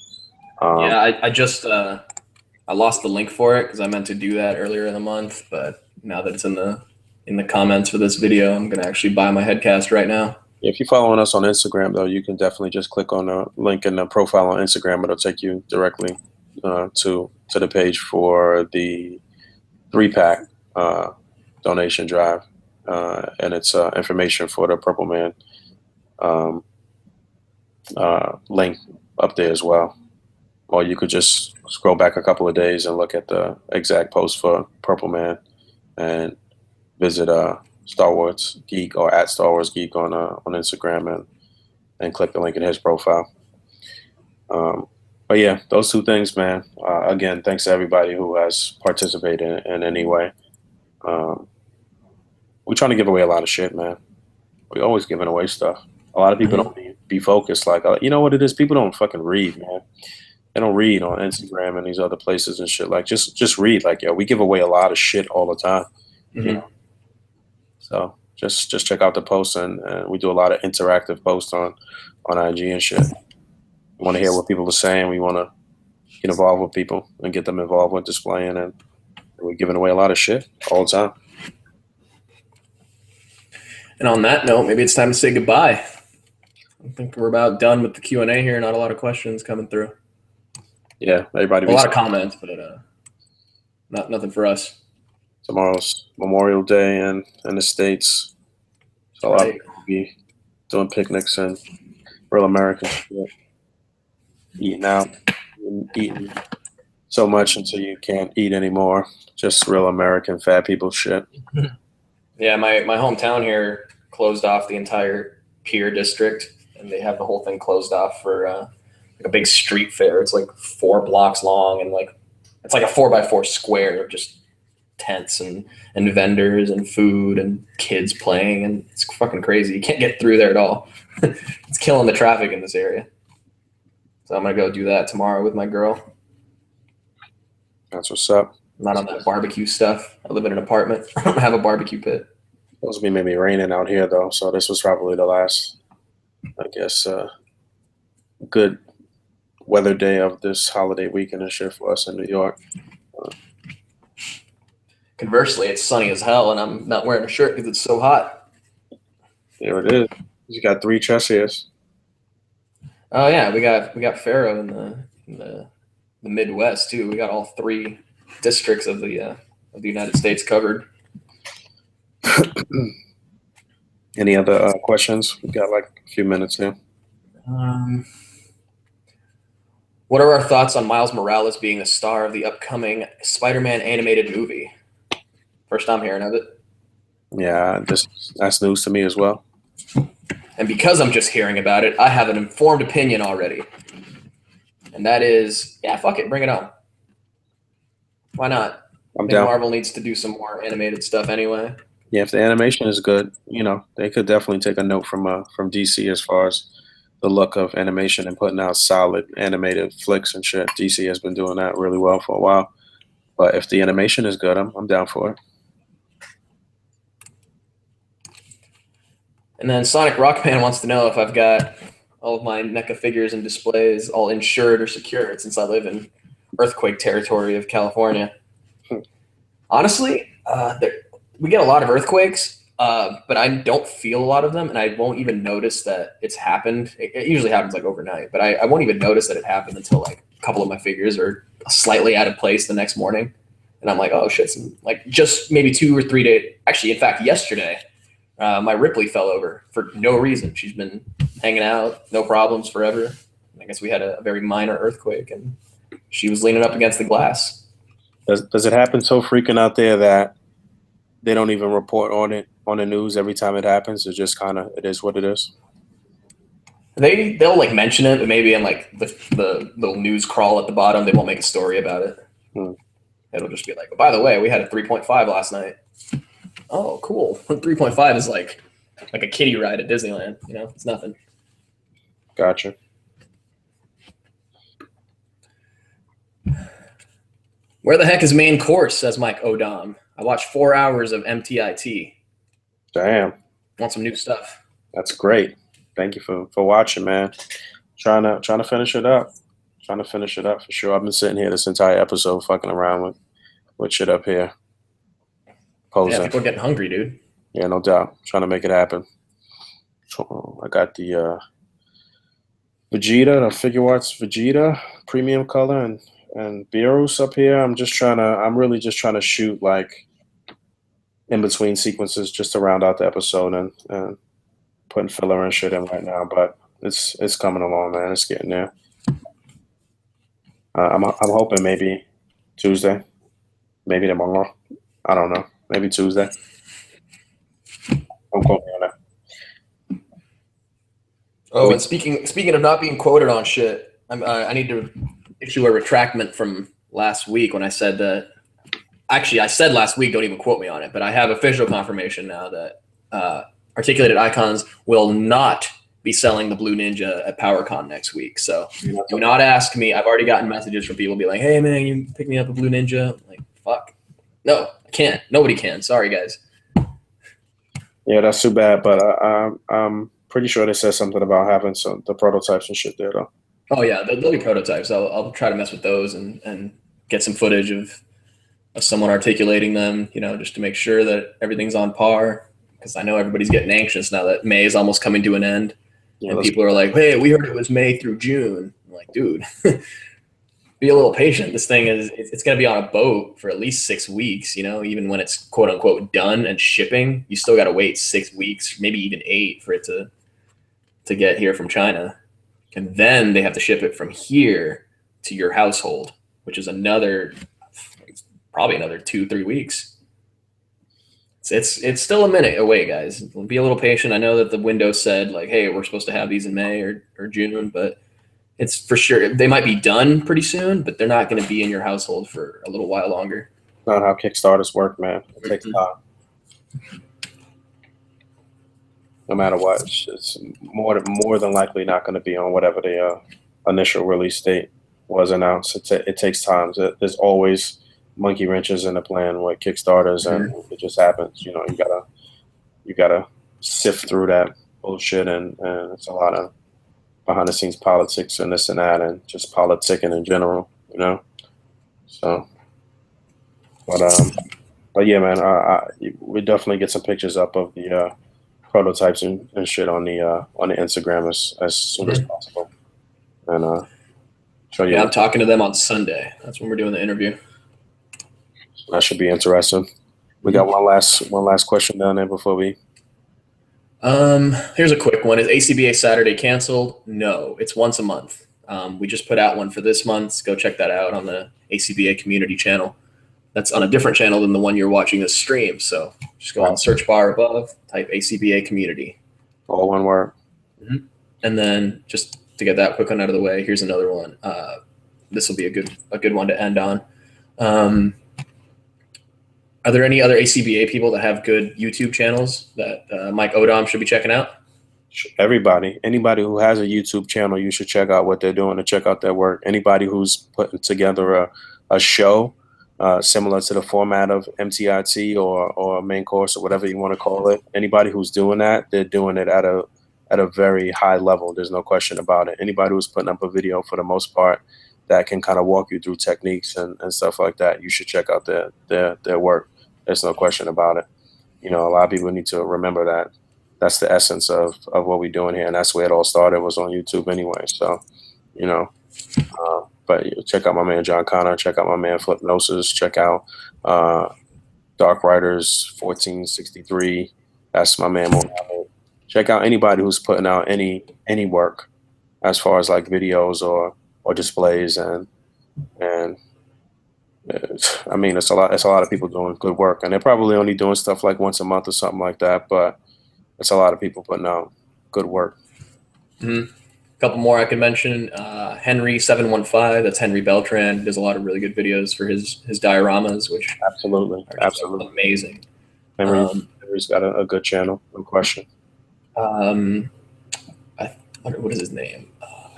Yeah, I just I lost the link for it because I meant to do that earlier in the month, but now that it's in the comments for this video, I'm gonna actually buy my headcast right now. If you're following us on Instagram, though, you can definitely just click on the link in the profile on Instagram. It'll take you directly to the page for the 3-pack donation drive, and it's information for the Purple Man link up there as well. Or you could just scroll back a couple of days and look at the exact post for Purple Man and visit Star Wars Geek or at Star Wars Geek on Instagram and click the link in his profile. But yeah, those two things, man. Again, thanks to everybody who has participated in any way. We're trying to give away a lot of shit, man. We're always giving away stuff. A lot of people don't be focused. Like, you know what it is? People don't fucking read, man. They don't read on Instagram and these other places and shit. Like, just read. Like, yeah, we give away a lot of shit all the time. You know? So just check out the posts, and we do a lot of interactive posts on IG and shit. We want to hear what people are saying. We want to get involved with people and get them involved with displaying, and we're giving away a lot of shit all the time. And on that note, maybe it's time to say goodbye. I think we're about done with the Q&A here. Not a lot of questions coming through. Yeah, everybody. A lot of comments, but nothing for us. Tomorrow's Memorial Day in the States. So a lot of people will be doing picnics and real American shit. Eating out, eating so much until you can't eat anymore. Just real American fat people shit. Yeah, my hometown here closed off the entire Pier district, and they have the whole thing closed off for like a big street fair. It's like 4 blocks long, and like it's like a 4x4 square of just tents and vendors and food and kids playing, and it's fucking crazy. You can't get through there at all. It's killing the traffic in this area. So I'm gonna go do that tomorrow with my girl. That's what's up. I'm not on that barbecue stuff. I live in an apartment. I don't have a barbecue pit. It's supposed to be maybe raining out here though, so this was probably the last, I guess, good weather day of this holiday weekend and shit for us in New York. Conversely, it's sunny as hell, and I'm not wearing a shirt because it's so hot. There it is. You got 3 chest hairs. Oh yeah, we got Pharaoh in the Midwest too. We got all 3 districts of the United States covered. Any other questions? We got like a few minutes here. What are our thoughts on Miles Morales being the star of the upcoming Spider-Man animated movie? First time hearing of it. Yeah, that's news to me as well. And because I'm just hearing about it, I have an informed opinion already. And that is, yeah, fuck it, bring it on. Why not? I'm I think down. Marvel needs to do some more animated stuff anyway. Yeah, if the animation is good, they could definitely take a note from DC as far as the look of animation and putting out solid animated flicks and shit. DC has been doing that really well for a while. But if the animation is good, I'm down for it. And then Sonic Rockman wants to know if I've got all of my NECA figures and displays all insured or secured since I live in earthquake territory of California. Honestly, we get a lot of earthquakes, but I don't feel a lot of them, and I won't even notice that it's happened. It usually happens like overnight, but I won't even notice that it happened until like a couple of my figures are slightly out of place the next morning, and I'm like, oh shit! Like just maybe 2 or 3 days. Actually, in fact, yesterday, my Ripley fell over for no reason. She's been hanging out, no problems forever. I guess we had a very minor earthquake, and she was leaning up against the glass. Does it happen so frequent out there that they don't even report on it on the news every time it happens? It's just kind of, it is what it is. They'll like mention it, but maybe in like the little news crawl at the bottom, they won't make a story about it. It'll just be like, oh, by the way, we had a 3.5 last night. Oh, cool. 3.5 is like a kiddie ride at Disneyland. You know, it's nothing. Gotcha. Where the heck is main course? Says Mike Odom. I watched 4 hours of MTIT. Damn. Want some new stuff? That's great. Thank you for watching, man. Trying to finish it up. Trying to finish it up for sure. I've been sitting here this entire episode fucking around with shit up here. Posing. Yeah, people are getting hungry, dude. Yeah, no doubt. Trying to make it happen. So, I got the Vegeta, the Figure Arts Vegeta premium color and Beerus up here. I'm really just trying to shoot like in between sequences just to round out the episode and putting filler and shit in right now, but it's coming along, man. It's getting there. I'm hoping maybe Tuesday, maybe tomorrow. I don't know. Maybe Tuesday. Don't quote me on that. Oh, and speaking of not being quoted on shit, I need to issue a retractment from last week when I said that. Actually, I said last week, don't even quote me on it, but I have official confirmation now that Articulated Icons will not be selling the Blue Ninja at PowerCon next week. So do not ask me. I've already gotten messages from people be like, hey, man, you pick me up a Blue Ninja? I'm like, fuck. No, I can't. Nobody can. Sorry, guys. Yeah, that's too bad, but I'm pretty sure they said something about having the prototypes and shit there, though. Oh, yeah, there'll be prototypes. I'll try to mess with those and get some footage of someone articulating them, you know, just to make sure that everything's on par. Because I know everybody's getting anxious now that May is almost coming to an end. Yeah, and people are like, hey, we heard it was May through June. I'm like, dude, be a little patient. This thing it's going to be on a boat for at least 6 weeks, you know, even when it's quote unquote done and shipping, you still got to wait 6 weeks, maybe even 8 for it to get here from China. And then they have to ship it from here to your household, which is probably another 2-3 weeks. It's still a minute away, guys. Be a little patient. I know that the window said like, hey, we're supposed to have these in May or June, but it's for sure. They might be done pretty soon, but they're not going to be in your household for a little while longer. Not how Kickstarters work, man. It takes time. No matter what, it's more than likely not going to be on whatever the initial release date was announced. It takes time. There's always monkey wrenches in the plan with Kickstarters, and it just happens. You know, you gotta sift through that bullshit, and it's a lot of behind the scenes politics and this and that, and just politicking in general. You know, so. But yeah, man, we definitely get some pictures up of the prototypes and shit on the Instagram as soon as possible, and show you. Yeah, I'm talking to them on Sunday. That's when we're doing the interview. That should be interesting. We got one last question down there before we. Here's a quick one. Is A.C.B.A. Saturday canceled? No, it's once a month. We just put out one for this month. Go check that out on the A.C.B.A. community channel. That's on a different channel than the one you're watching this stream. So just go on the search bar above, type A.C.B.A. community. All one word. Mm-hmm. And then just to get that quick one out of the way, here's another one. This will be a good one to end on. Are there any other A.C.B.A. people that have good YouTube channels that Mike Odom should be checking out? Anybody who has a YouTube channel, you should check out what they're doing and check out their work. Anybody who's putting together a show similar to the format of MTIT or main course or whatever you want to call it. Anybody who's doing that, they're doing it at a very high level. There's no question about it. Anybody who's putting up a video for the most part that can kind of walk you through techniques and stuff like that, you should check out their work. There's no question about it. you know, a lot of people need to remember that that's the essence of what we're doing here, and that's where it all started, was on YouTube anyway. So, you know, but check out my man John Connor, check out my man Flipnosis, check out Dark Riders 1463. That's my man Mohammed. Check out anybody who's putting out any work as far as like videos or displays, and I mean, it's a lot of people doing good work, and they're probably only doing stuff like once a month or something like that, but it's a lot of people putting out good work. A couple more I can mention. Henry 715. That's Henry Beltran. He does a lot of really good videos for his dioramas, which absolutely amazing. Henry's got a good channel, no question. What is his name?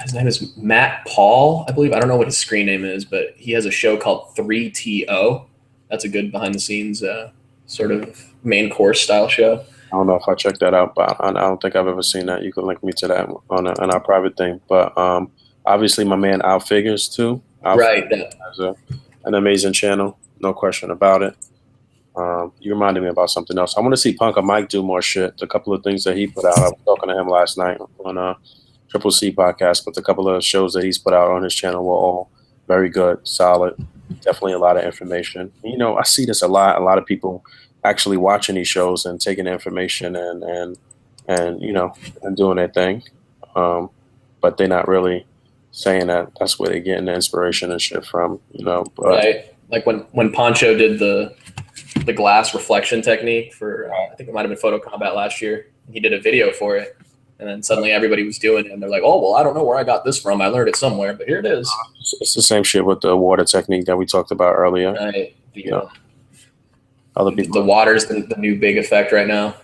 His name is Matt Paul, I believe. I don't know what his screen name is, but he has a show called 3TO. That's a good behind the scenes sort of main course style show. I don't know if I checked that out, but I don't think I've ever seen that. You can link me to that on our private thing. But obviously, my man Al Figures too. Right. Has an amazing channel, no question about it. You reminded me about something else. I want to see Punka Mike do more shit. A couple of things that he put out. I was talking to him last night on Triple C podcast, but a couple of shows that he's put out on his channel were all very good, solid. Definitely a lot of information. You know, I see this a lot. A lot of people actually watching these shows and taking information and you know, and doing their thing, but they're not really saying that that's where they're getting the inspiration and shit from. You know, but, right? Like when Poncho did the glass reflection technique for I think it might have been Photo Combat last year. He did a video for it. And then suddenly everybody was doing it, and they're like, "Oh, well, I don't know where I got this from. I learned it somewhere, but here it is." It's the same shit with the water technique that we talked about earlier. Right. Other people. The water's the new big effect right now.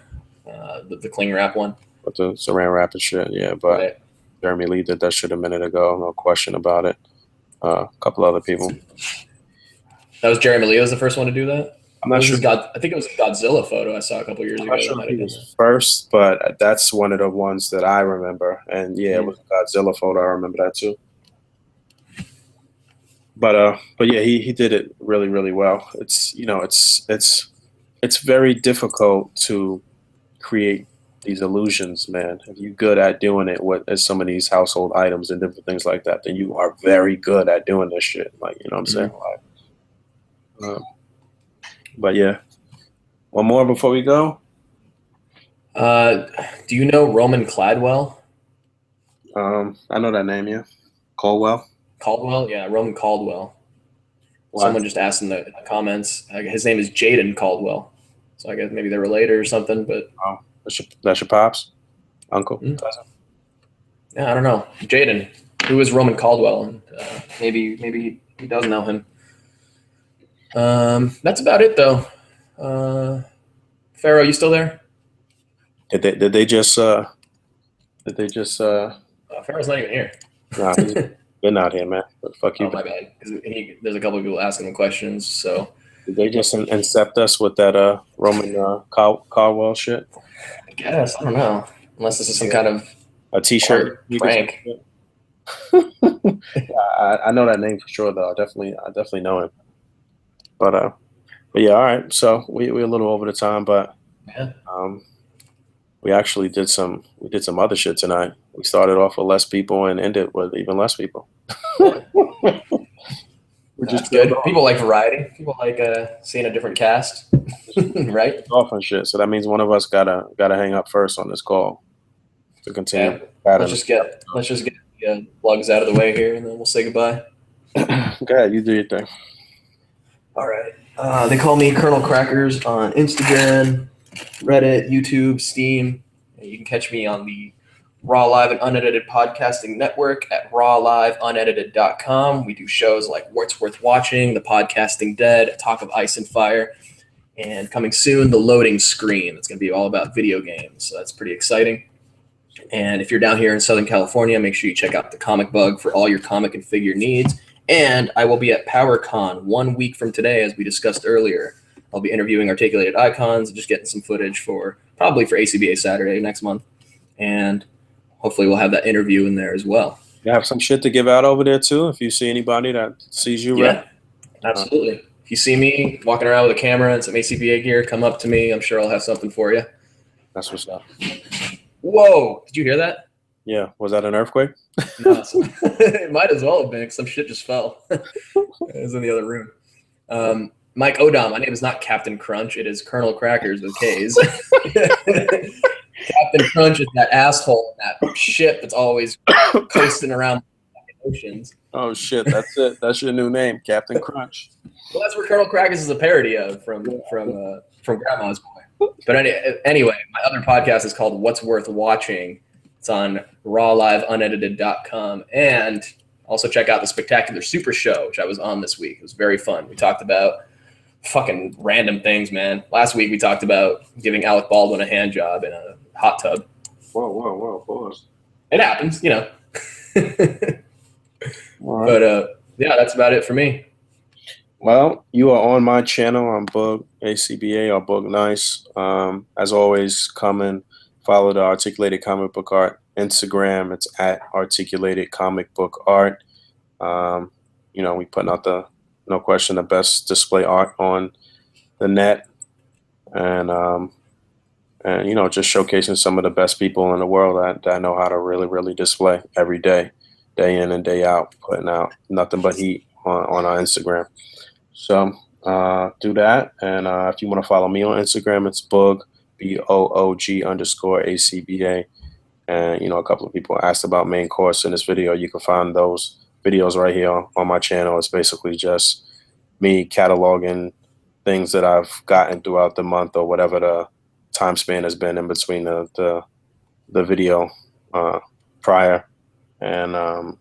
The cling wrap one. With the saran wrap and shit, yeah. But right. Jeremy Lee did that shit a minute ago, no question about it. A couple other people. That was Jeremy Lee was the first one to do that? I'm not sure. I think it was a Godzilla photo I saw a couple years ago. I'm not sure he was first, but that's one of the ones that I remember. And yeah, it was a Godzilla photo. I remember that too. But yeah, he did it really, really well. It's, you know, it's very difficult to create these illusions, man. If you're good at doing it with some of these household items and different things like that, then you are very good at doing this shit. Like, you know what I'm saying? Like, but yeah, one more before we go. Do you know Roman Cladwell? I know that name. Yeah, Caldwell. Caldwell, yeah, Roman Caldwell. What? Someone just asked in the comments. His name is Jaden Caldwell, so I guess maybe they're related or something. But that's your pops, uncle, cousin. Yeah, I don't know. Jaden, who is Roman Caldwell? And maybe he does know him. That's about it though. Pharaoh, you still there? Did they just Pharaoh's not even here. Nah, he's been out here, man. But fuck you. Oh, my bad. There's a couple of people asking him questions. So did they just incept us with that Roman Caldwell shit? I guess. I don't know. Unless this is some kind of a T-shirt prank. I know that name for sure, though. I definitely know him. But yeah, all right. So we're a little over the time, but yeah. We actually did some other shit tonight. We started off with less people and ended with even less people. That's good. People like variety. People like seeing a different cast, right? Off and shit. So that means one of us gotta hang up first on this call to continue. Yeah. Let's just get the plugs out of the way here, and then we'll say goodbye. Go ahead, you do your thing. All right. They call me Colonel Crackers on Instagram, Reddit, YouTube, Steam. And you can catch me on the Raw Live and Unedited Podcasting Network at rawliveunedited.com. We do shows like What's Worth Watching, The Podcasting Dead, Talk of Ice and Fire, and coming soon, The Loading Screen. It's going to be all about video games, so that's pretty exciting. And if you're down here in Southern California, make sure you check out the Comic Bug for all your comic and figure needs. And I will be at PowerCon 1 week from today, as we discussed earlier. I'll be interviewing articulated icons and just getting some footage probably for A.C.B.A. Saturday next month. And hopefully we'll have that interview in there as well. You have some shit to give out over there too, if you see anybody that sees you. Yeah, absolutely. If you see me walking around with a camera and some A.C.B.A gear, come up to me. I'm sure I'll have something for you. That's what's up. Whoa! Did you hear that? Yeah. Was that an earthquake? No, it might as well have been. Some shit just fell. It was in the other room. Mike Odom. My name is not Captain Crunch. It is Colonel Crackers with K's. Captain Crunch is that asshole in that ship that's always coasting around the oceans. Oh shit! That's it. That's your new name, Captain Crunch. Well, that's where Colonel Crackers is a parody of from Grandma's Boy. But anyway, my other podcast is called What's Worth Watching. It's on rawliveunedited.com. And also check out the Spectacular Super Show, which I was on this week. It was very fun. We talked about fucking random things, man. Last week we talked about giving Alec Baldwin a hand job in a hot tub. Whoa, pause. It happens, you know. All right. But yeah, that's about it for me. Well, you are on my channel. I'm Boog, A.C.B.A. or Boog Nice. As always, come and follow the Articulated Comic Book Art Instagram. It's at Articulated Comic Book Art. You know, we putting out no question, the best display art on the net. And you know, just showcasing some of the best people in the world that know how to really, really display every day, day in and day out, putting out nothing but heat on our Instagram. So do that. And if you want to follow me on Instagram, it's Boog, BOOG_ACBA. And, you know, a couple of people asked about main course in this video. You can find those videos right here on my channel. It's basically just me cataloging things that I've gotten throughout the month or whatever the time span has been in between the video prior, and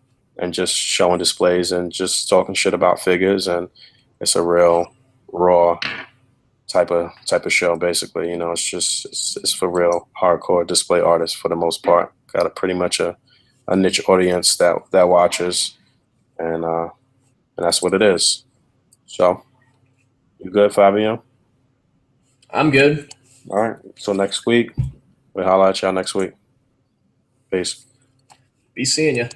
just showing displays and just talking shit about figures. And it's a real raw type of show, basically. You know, it's for real hardcore display artists for the most part. Got a pretty much a niche audience that watches, and that's what it is. So, you good, Fabio? I'm good. All right. So next week, we'll holler at y'all next week. Peace. Be seeing you.